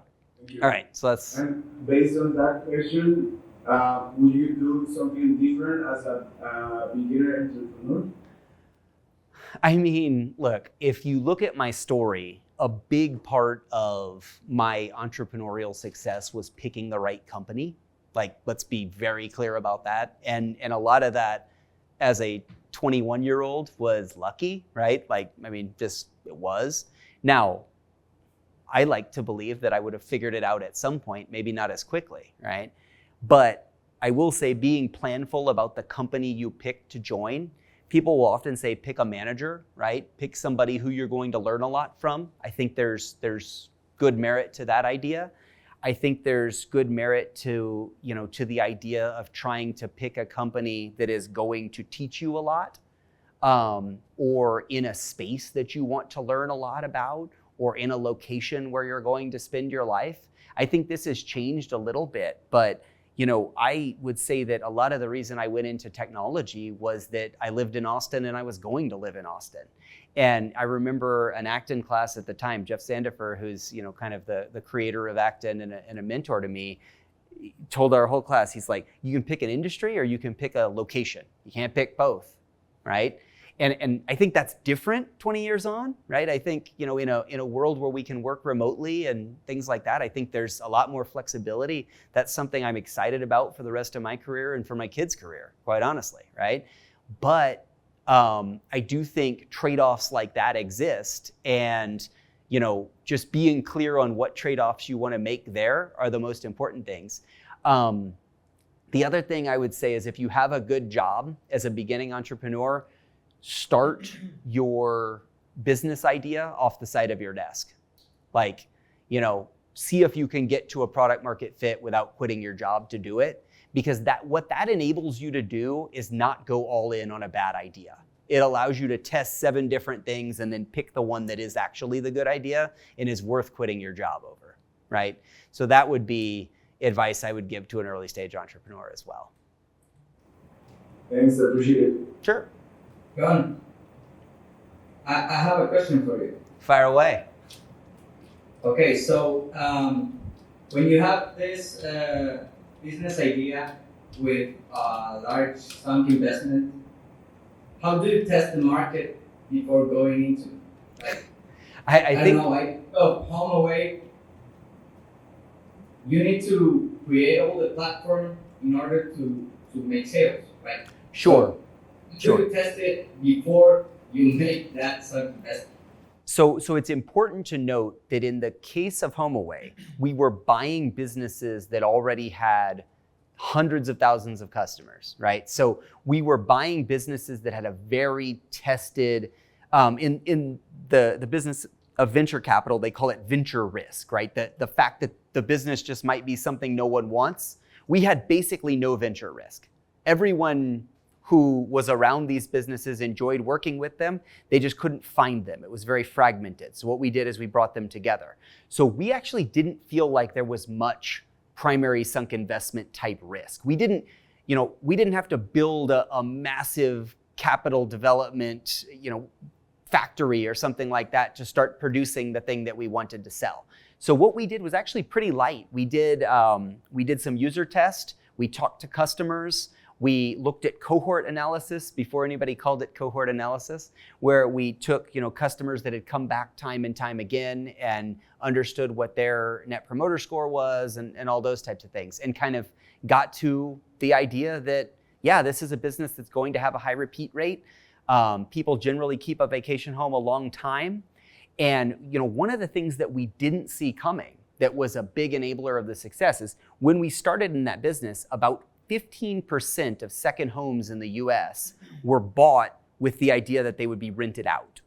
right, so that's. And based on that question, will you do something different as a beginner entrepreneur? Look, if you look at my story, a big part of my entrepreneurial success was picking the right company. Let's be very clear about that. And a lot of that as a 21-year-old was lucky, right? It was. Now, I like to believe that I would have figured it out at some point, maybe not as quickly, right? But I will say being planful about the company you pick to join. People will often say pick a manager, right? Pick somebody who you're going to learn a lot from. I think there's good merit to that idea. I think there's good merit to the idea of trying to pick a company that is going to teach you a lot, or in a space that you want to learn a lot about, or in a location where you're going to spend your life. I think this has changed a little bit, but I would say that a lot of the reason I went into technology was that I lived in Austin and I was going to live in Austin. And I remember an Acton class at the time, Jeff Sandifer, who's kind of the creator of Acton and a mentor to me, told our whole class, he's like, you can pick an industry or you can pick a location. You can't pick both, right? And I think that's different 20 years on, right? I think, in a world where we can work remotely and things like that, I think there's a lot more flexibility. That's something I'm excited about for the rest of my career and for my kids' career, quite honestly, right? But I do think trade-offs like that exist, and just being clear on what trade-offs you want to make there are the most important things. The other thing I would say is if you have a good job as a beginning entrepreneur, start your business idea off the side of your desk. Like, see if you can get to a product market fit without quitting your job to do it. Because what that enables you to do is not go all in on a bad idea. It allows you to test 7 different things and then pick the one that is actually the good idea and is worth quitting your job over, right? So that would be advice I would give to an early stage entrepreneur as well. Thanks, I appreciate it. Sure. Jon, I have a question for you. Fire away. Okay, so when you have this business idea with a large sunk investment, how do you test the market before going into it? I think, don't know, HomeAway, you need to create all the platform in order to make sales, right? Sure. So, you test it before you make that sunk investment. So it's important to note that in the case of HomeAway, we were buying businesses that already had hundreds of thousands of customers, right? So we were buying businesses that had a very tested, in the business of venture capital, they call it venture risk, right? The fact that the business just might be something no one wants. We had basically no venture risk. Everyone who was around these businesses enjoyed working with them. They just couldn't find them. It was very fragmented. So what we did is we brought them together. So we actually didn't feel like there was much primary sunk investment type risk. We didn't have to build a massive capital development, factory or something like that to start producing the thing that we wanted to sell. So what we did was actually pretty light. We did some user tests. We talked to customers. We looked at cohort analysis before anybody called it cohort analysis, where we took customers that had come back time and time again and understood what their net promoter score was and all those types of things, and kind of got to the idea that, yeah, this is a business that's going to have a high repeat rate. People generally keep a vacation home a long time. And one of the things that we didn't see coming that was a big enabler of the success is when we started in that business, about 15% of second homes in the US were bought with the idea that they would be rented out.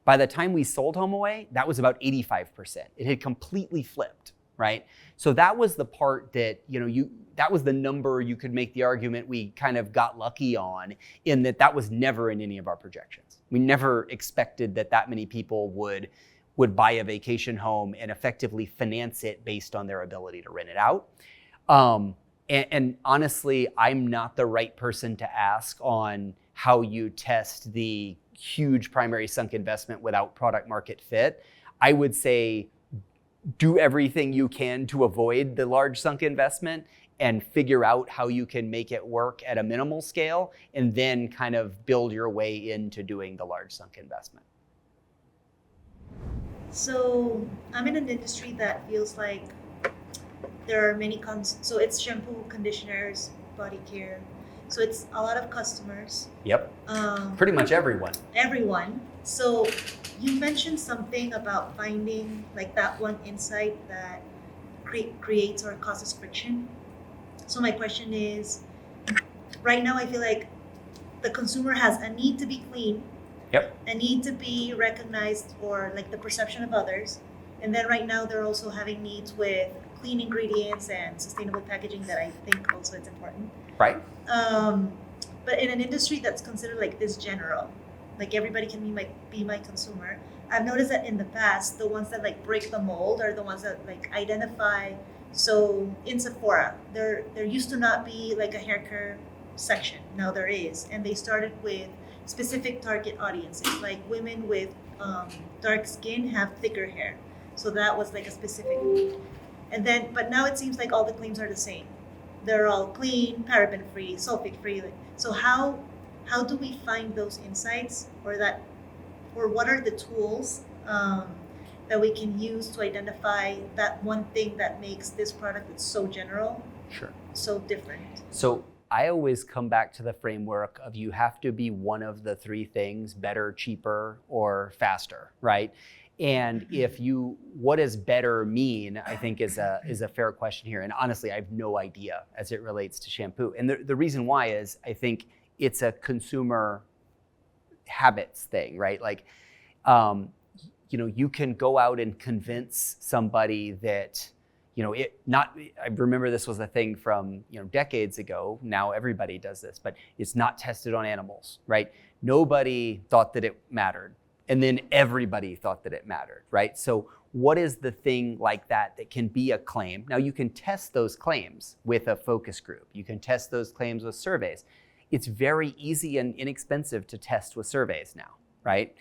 By the time we sold HomeAway, that was about 85%. It had completely flipped, right? So that was the part that, that was the number you could make the argument we kind of got lucky on, in that was never in any of our projections. We never expected that many people would buy a vacation home and effectively finance it based on their ability to rent it out. And honestly, I'm not the right person to ask on how you test the huge primary sunk investment without product market fit. I would say do everything you can to avoid the large sunk investment and figure out how you can make it work at a minimal scale, and then kind of build your way into doing the large sunk investment. So I'm in an industry that feels like there are many so it's shampoo, conditioners, body care, So it's a lot of customers. Yep. Um, Pretty much everyone. everyone. So you mentioned something about finding like that one insight that creates or causes friction. So my question is, right now I feel like the consumer has a need to be clean, Yep. a need to be recognized for like the perception of others, and then right now they're also having needs with clean ingredients and sustainable packaging that I think also is important. Right. But in an industry that's considered like this general, like everybody can be my consumer, I've noticed that in the past, the ones that like break the mold are the ones that like identify. So in Sephora, there used to not be like a hair care section. Now there is, and they started with specific target audiences, like women with dark skin have thicker hair. So that was like a specific need. And then, but now it seems like all the claims are the same. They're all clean, paraben-free, sulfate-free. So how do we find those insights, or what are the tools that we can use to identify that one thing that makes this product that's so general, Sure. so different? So I always come back to the framework of you have to be one of the three things: better, cheaper, or faster, right? And what does better mean, I think is a fair question here. And honestly, I have no idea as it relates to shampoo. And the reason why is I think it's a consumer habits thing, right? Like, you can go out and convince somebody that, I remember this was a thing from, decades ago. Now everybody does this, but it's not tested on animals, right? Nobody thought that it mattered. And then everybody thought that it mattered, right? So what is the thing like that can be a claim? Now you can test those claims with a focus group. You can test those claims with surveys. It's very easy and inexpensive to test with surveys now, right?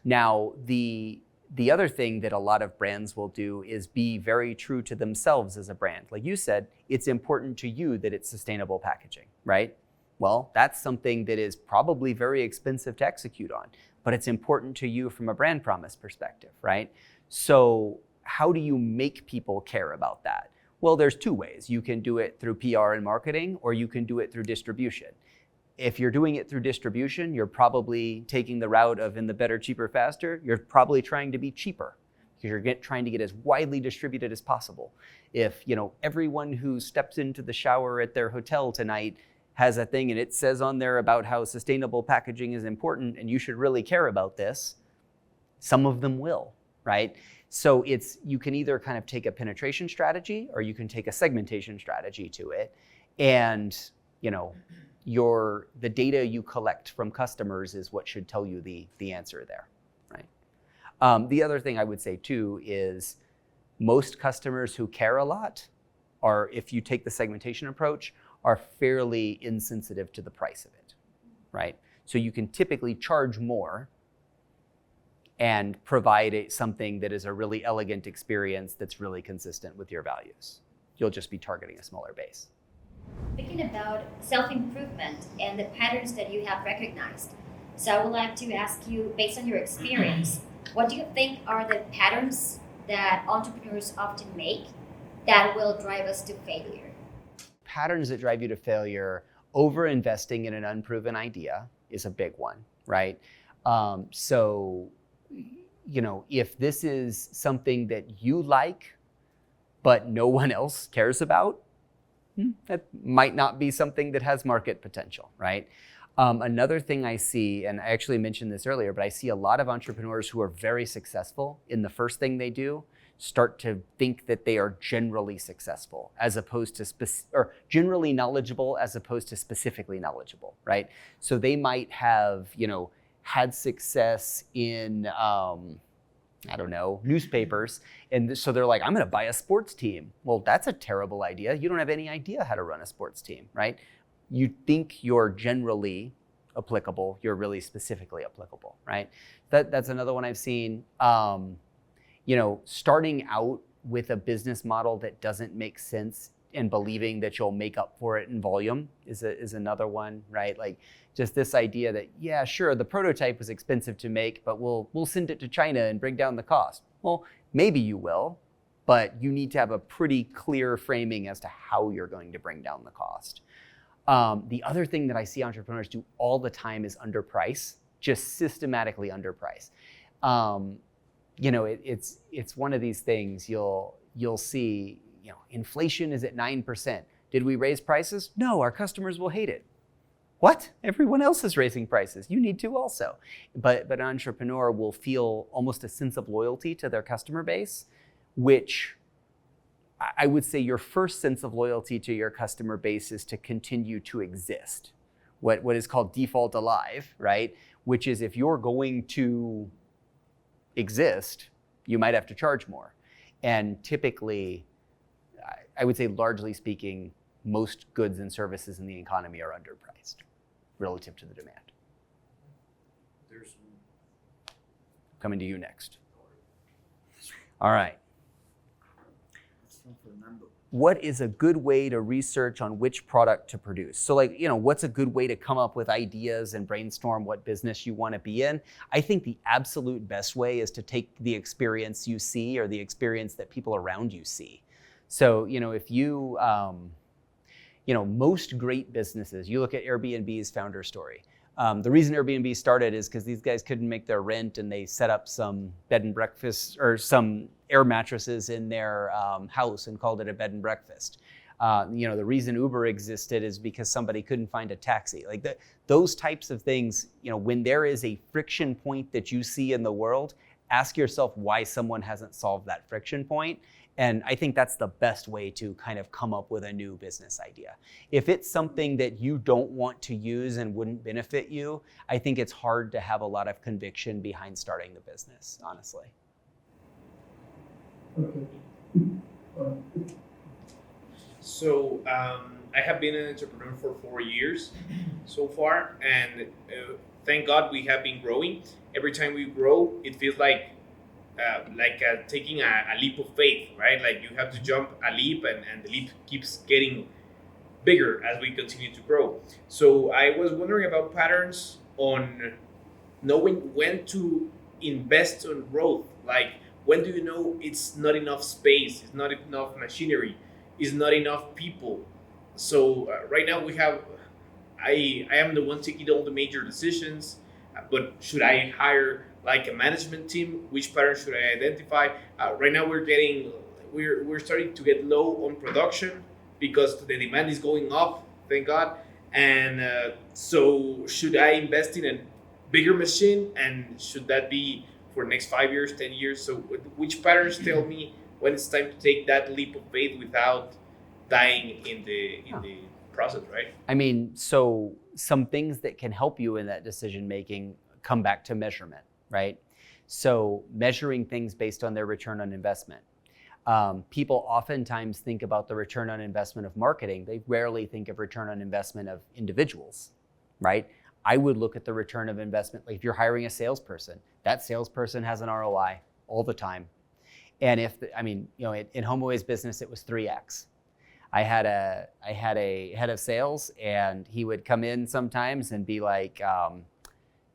Now, the other thing that a lot of brands will do is be very true to themselves as a brand. Like you said, it's important to you that it's sustainable packaging, right? Well, that's something that is probably very expensive to execute on, but it's important to you from a brand promise perspective, right? So how do you make people care about that? Well, there's two ways. You can do it through PR and marketing, or you can do it through distribution. If you're doing it through distribution, you're probably taking the route of in the better, cheaper, faster. You're probably trying to be cheaper because you're trying to get as widely distributed as possible. If everyone who steps into the shower at their hotel tonight has a thing and it says on there about how sustainable packaging is important and you should really care about this, some of them will, right? So you can either kind of take a penetration strategy or you can take a segmentation strategy to it. And the data you collect from customers is what should tell you the answer there, right? The other thing I would say too is most customers who care a lot are, if you take the segmentation approach, are fairly insensitive to the price of it, right? So you can typically charge more and provide something that is a really elegant experience that's really consistent with your values. You'll just be targeting a smaller base. Thinking about self-improvement and the patterns that you have recognized. So I would like to ask you, based on your experience, what do you think are the patterns that entrepreneurs often make that will drive us to failure? Patterns that drive you to failure: over-investing in an unproven idea is a big one, right? So, if this is something that you like, but no one else cares about, that might not be something that has market potential, right? Another thing I see, and I actually mentioned this earlier, but I see a lot of entrepreneurs who are very successful in the first thing they do start to think that they are generally successful as opposed to or generally knowledgeable as opposed to specifically knowledgeable, right? So they might have, had success in, newspapers. And so they're like, I'm going to buy a sports team. Well, that's a terrible idea. You don't have any idea how to run a sports team, right? You think you're generally applicable. You're really specifically applicable, right? That's another one I've seen. Starting out with a business model that doesn't make sense and believing that you'll make up for it in volume is another one, right? Like just this idea that, yeah, sure, the prototype was expensive to make, but we'll send it to China and bring down the cost. Well, maybe you will, but you need to have a pretty clear framing as to how you're going to bring down the cost. The other thing that I see entrepreneurs do all the time is underprice, just systematically underprice. It's one of these things you'll see, inflation is at 9%. Did we raise prices? No, our customers will hate it. What? Everyone else is raising prices. You need to also. But an entrepreneur will feel almost a sense of loyalty to their customer base, which I would say your first sense of loyalty to your customer base is to continue to exist. What is called default alive, right? Which is if you're going to exist, you might have to charge more. And typically, I would say largely speaking, most goods and services in the economy are underpriced relative to the demand. Coming to you next. All right. What is a good way to research on which product to produce? So what's a good way to come up with ideas and brainstorm what business you want to be in? I think the absolute best way is to take the experience you see or the experience that people around you see. So, if you, most great businesses, you look at Airbnb's founder story. The reason Airbnb started is because these guys couldn't make their rent and they set up some bed and breakfast or some air mattresses in their house and called it a bed and breakfast. The reason Uber existed is because somebody couldn't find a taxi. Those types of things, when there is a friction point that you see in the world, ask yourself why someone hasn't solved that friction point. And I think that's the best way to kind of come up with a new business idea. If it's something that you don't want to use and wouldn't benefit you, I think it's hard to have a lot of conviction behind starting the business, honestly. So I have been an entrepreneur for 4 years so far, and thank God we have been growing. Every time we grow, it feels like taking a leap of faith, right? Like you have to jump a leap and the leap keeps getting bigger as we continue to grow. So I was wondering about patterns on knowing when to invest on growth. Like when do you know it's not enough space, it's not enough machinery, it's not enough people? So right now I am the one taking all the major decisions, but should I hire like a management team? Which pattern should I identify? Right now we're starting to get low on production because the demand is going up, thank God. And so should I invest in a bigger machine, and should that be for next 5 years, 10 years? So which patterns tell me when it's time to take that leap of faith without dying in the process, right? I mean, so some things that can help you in that decision making come back to measurement, right? So measuring things based on their return on investment. People oftentimes think about the return on investment of marketing. They rarely think of return on investment of individuals, right? I would look at the return of investment. Like if you're hiring a salesperson, that salesperson has an ROI all the time. And in HomeAway's business, it was 3x. I had a head of sales, and he would come in sometimes and be like, can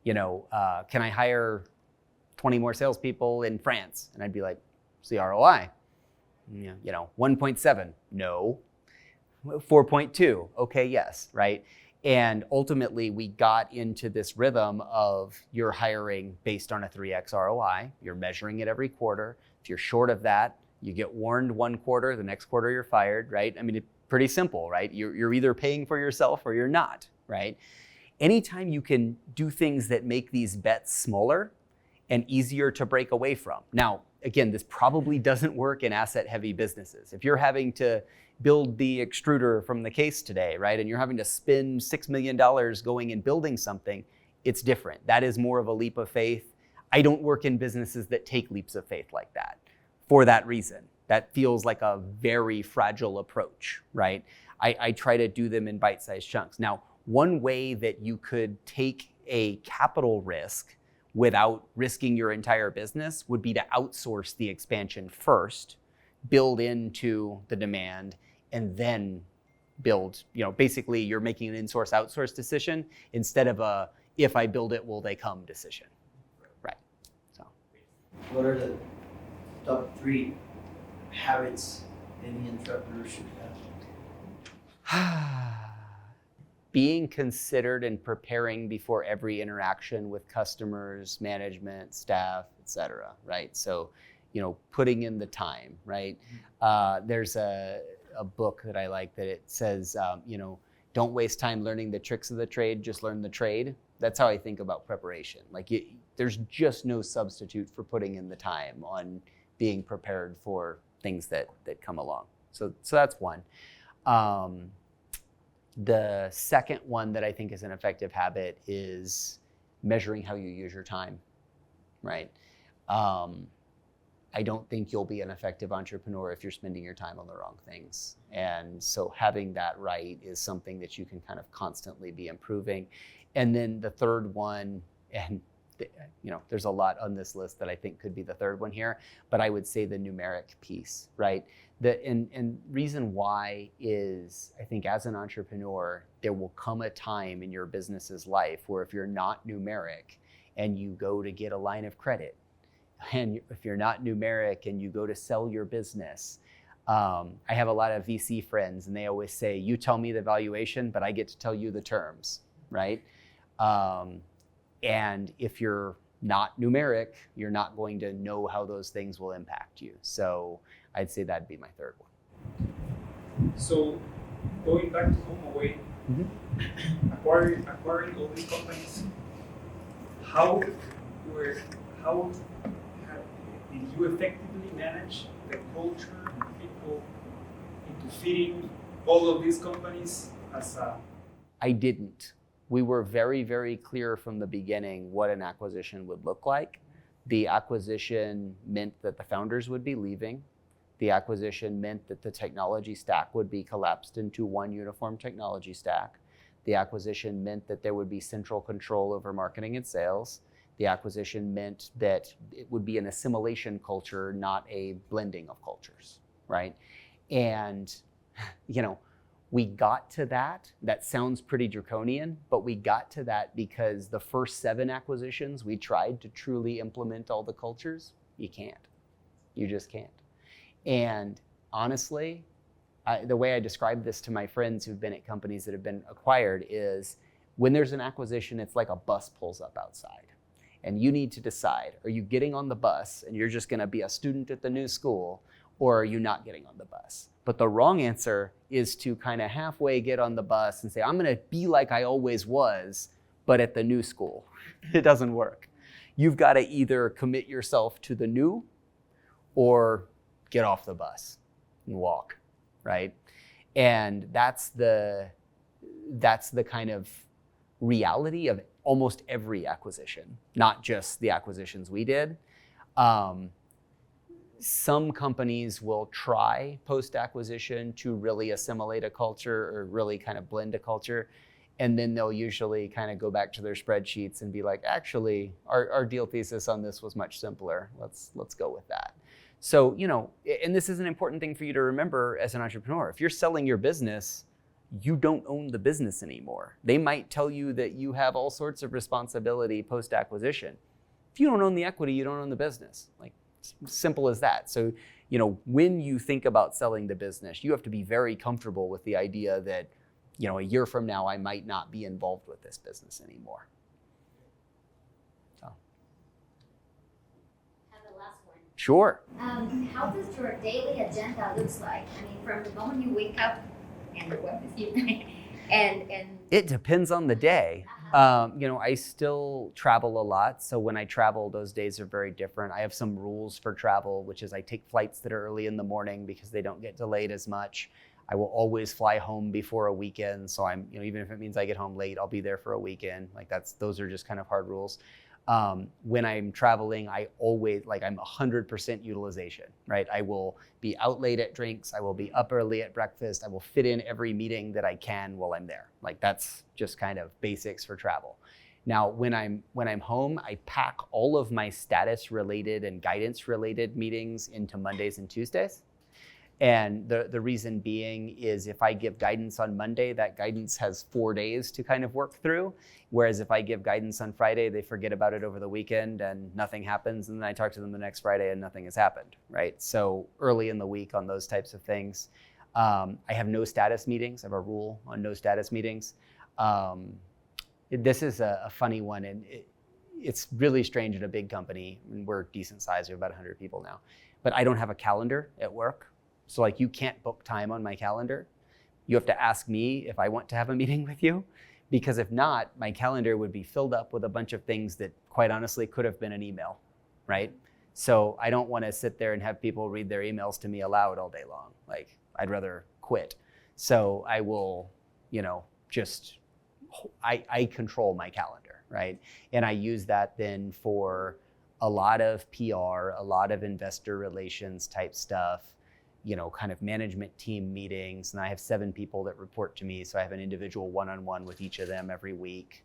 I hire 20 more salespeople in France? And I'd be like, what's the ROI? 1.7, no. 4.2, okay, yes, right? And ultimately, we got into this rhythm of you're hiring based on a 3x ROI. You're measuring it every quarter. If you're short of that, you get warned one quarter, the next quarter you're fired, right? I mean, it's pretty simple, right? You're either paying for yourself or you're not, right? Anytime you can do things that make these bets smaller and easier to break away from. Now, again, this probably doesn't work in asset-heavy businesses. If you're having to build the extruder from the case today, right, and you're having to spend $6 million going and building something, it's different. That is more of a leap of faith. I don't work in businesses that take leaps of faith like that for that reason. That feels like a very fragile approach, right? I try to do them in bite-sized chunks. Now, one way that you could take a capital risk without risking your entire business would be to outsource the expansion first, build into the demand, and then build, basically you're making an in-source outsource decision instead of a if I build it, will they come decision. Right. So what are the top 3 habits any entrepreneur should have? being considered and preparing before every interaction with customers, management, staff, etc. Right? So, putting in the time, right? There's a book that I like that it says, don't waste time learning the tricks of the trade, just learn the trade. That's how I think about preparation. Like, there's just no substitute for putting in the time on being prepared for things that come along. So that's one. The second one that I think is an effective habit is measuring how you use your time, right? I don't think you'll be an effective entrepreneur if you're spending your time on the wrong things. And so having that right is something that you can kind of constantly be improving. And then the third one, and there's a lot on this list that I think could be the third one here, but I would say the numeric piece, right? And reason why is, I think as an entrepreneur, there will come a time in your business's life where if you're not numeric and you go to get a line of credit, and if you're not numeric and you go to sell your business, I have a lot of VC friends and they always say, you tell me the valuation, but I get to tell you the terms, right? And if you're not numeric, you're not going to know how those things will impact you. So I'd say that'd be my third one. So going back to home away, acquiring all these companies, how did you effectively manage the culture and people into feeding all of these companies as a... I didn't. We were very, very clear from the beginning what an acquisition would look like. The acquisition meant that the founders would be leaving. The acquisition meant that the technology stack would be collapsed into one uniform technology stack. The acquisition meant that there would be central control over marketing and sales. The acquisition meant that it would be an assimilation culture, not a blending of cultures, right? And, we got to that. That sounds pretty draconian, but we got to that because the first 7 acquisitions, we tried to truly implement all the cultures. You can't. You just can't. And honestly, the way I describe this to my friends who've been at companies that have been acquired is when there's an acquisition, it's like a bus pulls up outside. And you need to decide, are you getting on the bus and you're just gonna be a student at the new school, or are you not getting on the bus? But the wrong answer is to kind of halfway get on the bus and say, I'm gonna be like I always was, but at the new school. It doesn't work. You've gotta either commit yourself to the new or get off the bus and walk, right? And that's the kind of reality of almost every acquisition, not just the acquisitions we did. Some companies will try post-acquisition to really assimilate a culture or really kind of blend a culture. And then they'll usually kind of go back to their spreadsheets and be like, actually, our deal thesis on this was much simpler. Let's go with that. So, and this is an important thing for you to remember as an entrepreneur. If you're selling your business, you don't own the business anymore. They might tell you that you have all sorts of responsibility post-acquisition. If you don't own the equity, you don't own the business. Like, simple as that. So, when you think about selling the business, you have to be very comfortable with the idea that, a year from now, I might not be involved with this business anymore. So. And the last one. Sure. How does your daily agenda looks like? I mean, from the moment you wake up and what is you and It depends on the day. I still travel a lot. So when I travel, those days are very different. I have some rules for travel, which is I take flights that are early in the morning because they don't get delayed as much. I will always fly home before a weekend. So I'm, even if it means I get home late, I'll be there for a weekend. Like those are just kind of hard rules. When I'm traveling, I always, I'm 100% utilization, right? I will be out late at drinks. I will be up early at breakfast. I will fit in every meeting that I can while I'm there. That's just kind of basics for travel. Now, when I'm home, I pack all of my status related and guidance related meetings into Mondays and Tuesdays. And the reason being is if I give guidance on Monday, that guidance has 4 days to kind of work through. Whereas if I give guidance on Friday, they forget about it over the weekend and nothing happens. And then I talk to them the next Friday and nothing has happened, right? So early in the week on those types of things, I have no status meetings. I have a rule on no status meetings. This is a funny one, and it's really strange in a big company. We're decent size, we're about 100 people now, but I don't have a calendar at work. So like, you can't book time on my calendar. You have to ask me if I want to have a meeting with you, because if not, my calendar would be filled up with a bunch of things that quite honestly could have been an email, right? So I don't want to sit there and have people read their emails to me aloud all day long. Like, I'd rather quit. So I will, I control my calendar, right? And I use that then for a lot of PR, a lot of investor relations type stuff, kind of management team meetings. And I have 7 people that report to me. So I have an individual one-on-one with each of them every week.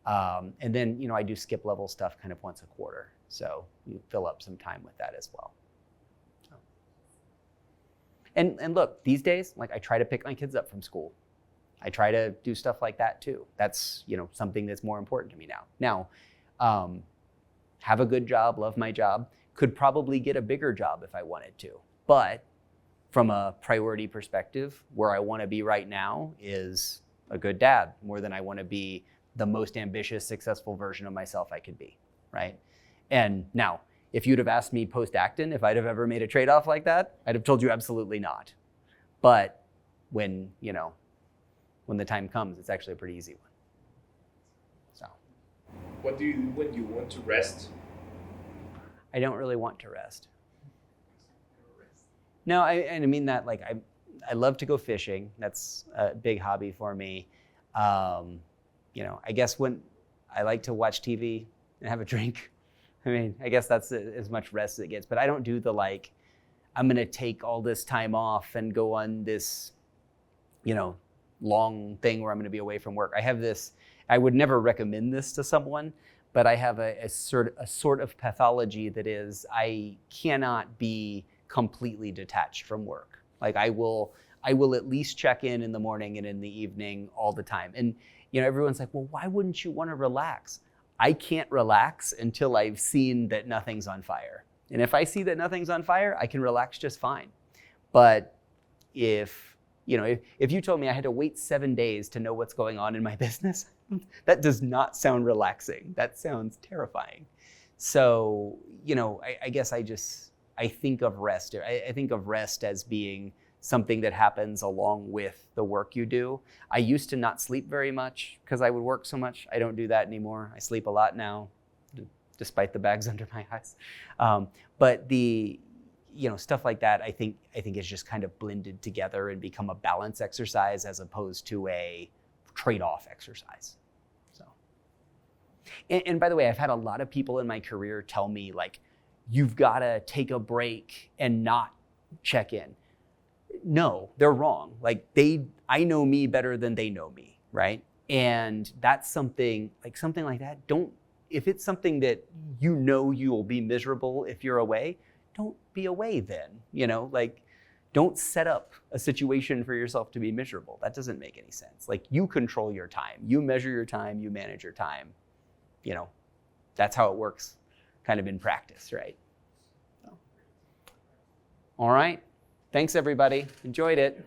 And then, I do skip level stuff kind of once a quarter. So you fill up some time with that as well. So. And look, these days, like, I try to pick my kids up from school. I try to do stuff like that too. That's, something that's more important to me now. Now, have a good job, love my job, could probably get a bigger job if I wanted to. But from a priority perspective, where I want to be right now is a good dad, more than I want to be the most ambitious, successful version of myself I could be, right? And now, if you'd have asked me post-Acton if I'd have ever made a trade-off like that, I'd have told you absolutely not. But when the time comes, it's actually a pretty easy one. So. What do you do when you want to rest? I don't really want to rest. No, I mean that, like, I love to go fishing. That's a big hobby for me. I guess when I like to watch TV and have a drink. I mean, I guess that's as much rest as it gets. But I don't do the, like, I'm going to take all this time off and go on this, long thing where I'm going to be away from work. I have this, I would never recommend this to someone, but I have a sort of pathology that is, I cannot be completely detached from work. Like, I will at least check in the morning and in the evening all the time. And, everyone's like, well, why wouldn't you want to relax? I can't relax until I've seen that nothing's on fire. And if I see that nothing's on fire, I can relax just fine. But if you told me I had to wait 7 days to know what's going on in my business, that does not sound relaxing. That sounds terrifying. So, I guess I think of rest. I think of rest as being something that happens along with the work you do. I used to not sleep very much because I would work so much. I don't do that anymore. I sleep a lot now, despite the bags under my eyes. But the stuff like that, I think is just kind of blended together and become a balance exercise as opposed to a trade-off exercise. So, and by the way, I've had a lot of people in my career tell me, like, you've got to take a break and not check in. No, they're wrong. Like, I know me better than they know me, right? And that's something like that. If it's something that you'll be miserable if you're away, don't be away then. Don't set up a situation for yourself to be miserable. That doesn't make any sense. Like, you control your time. You measure your time, you manage your time. That's how it works kind of in practice, right? So. All right. Thanks, everybody. Enjoyed it.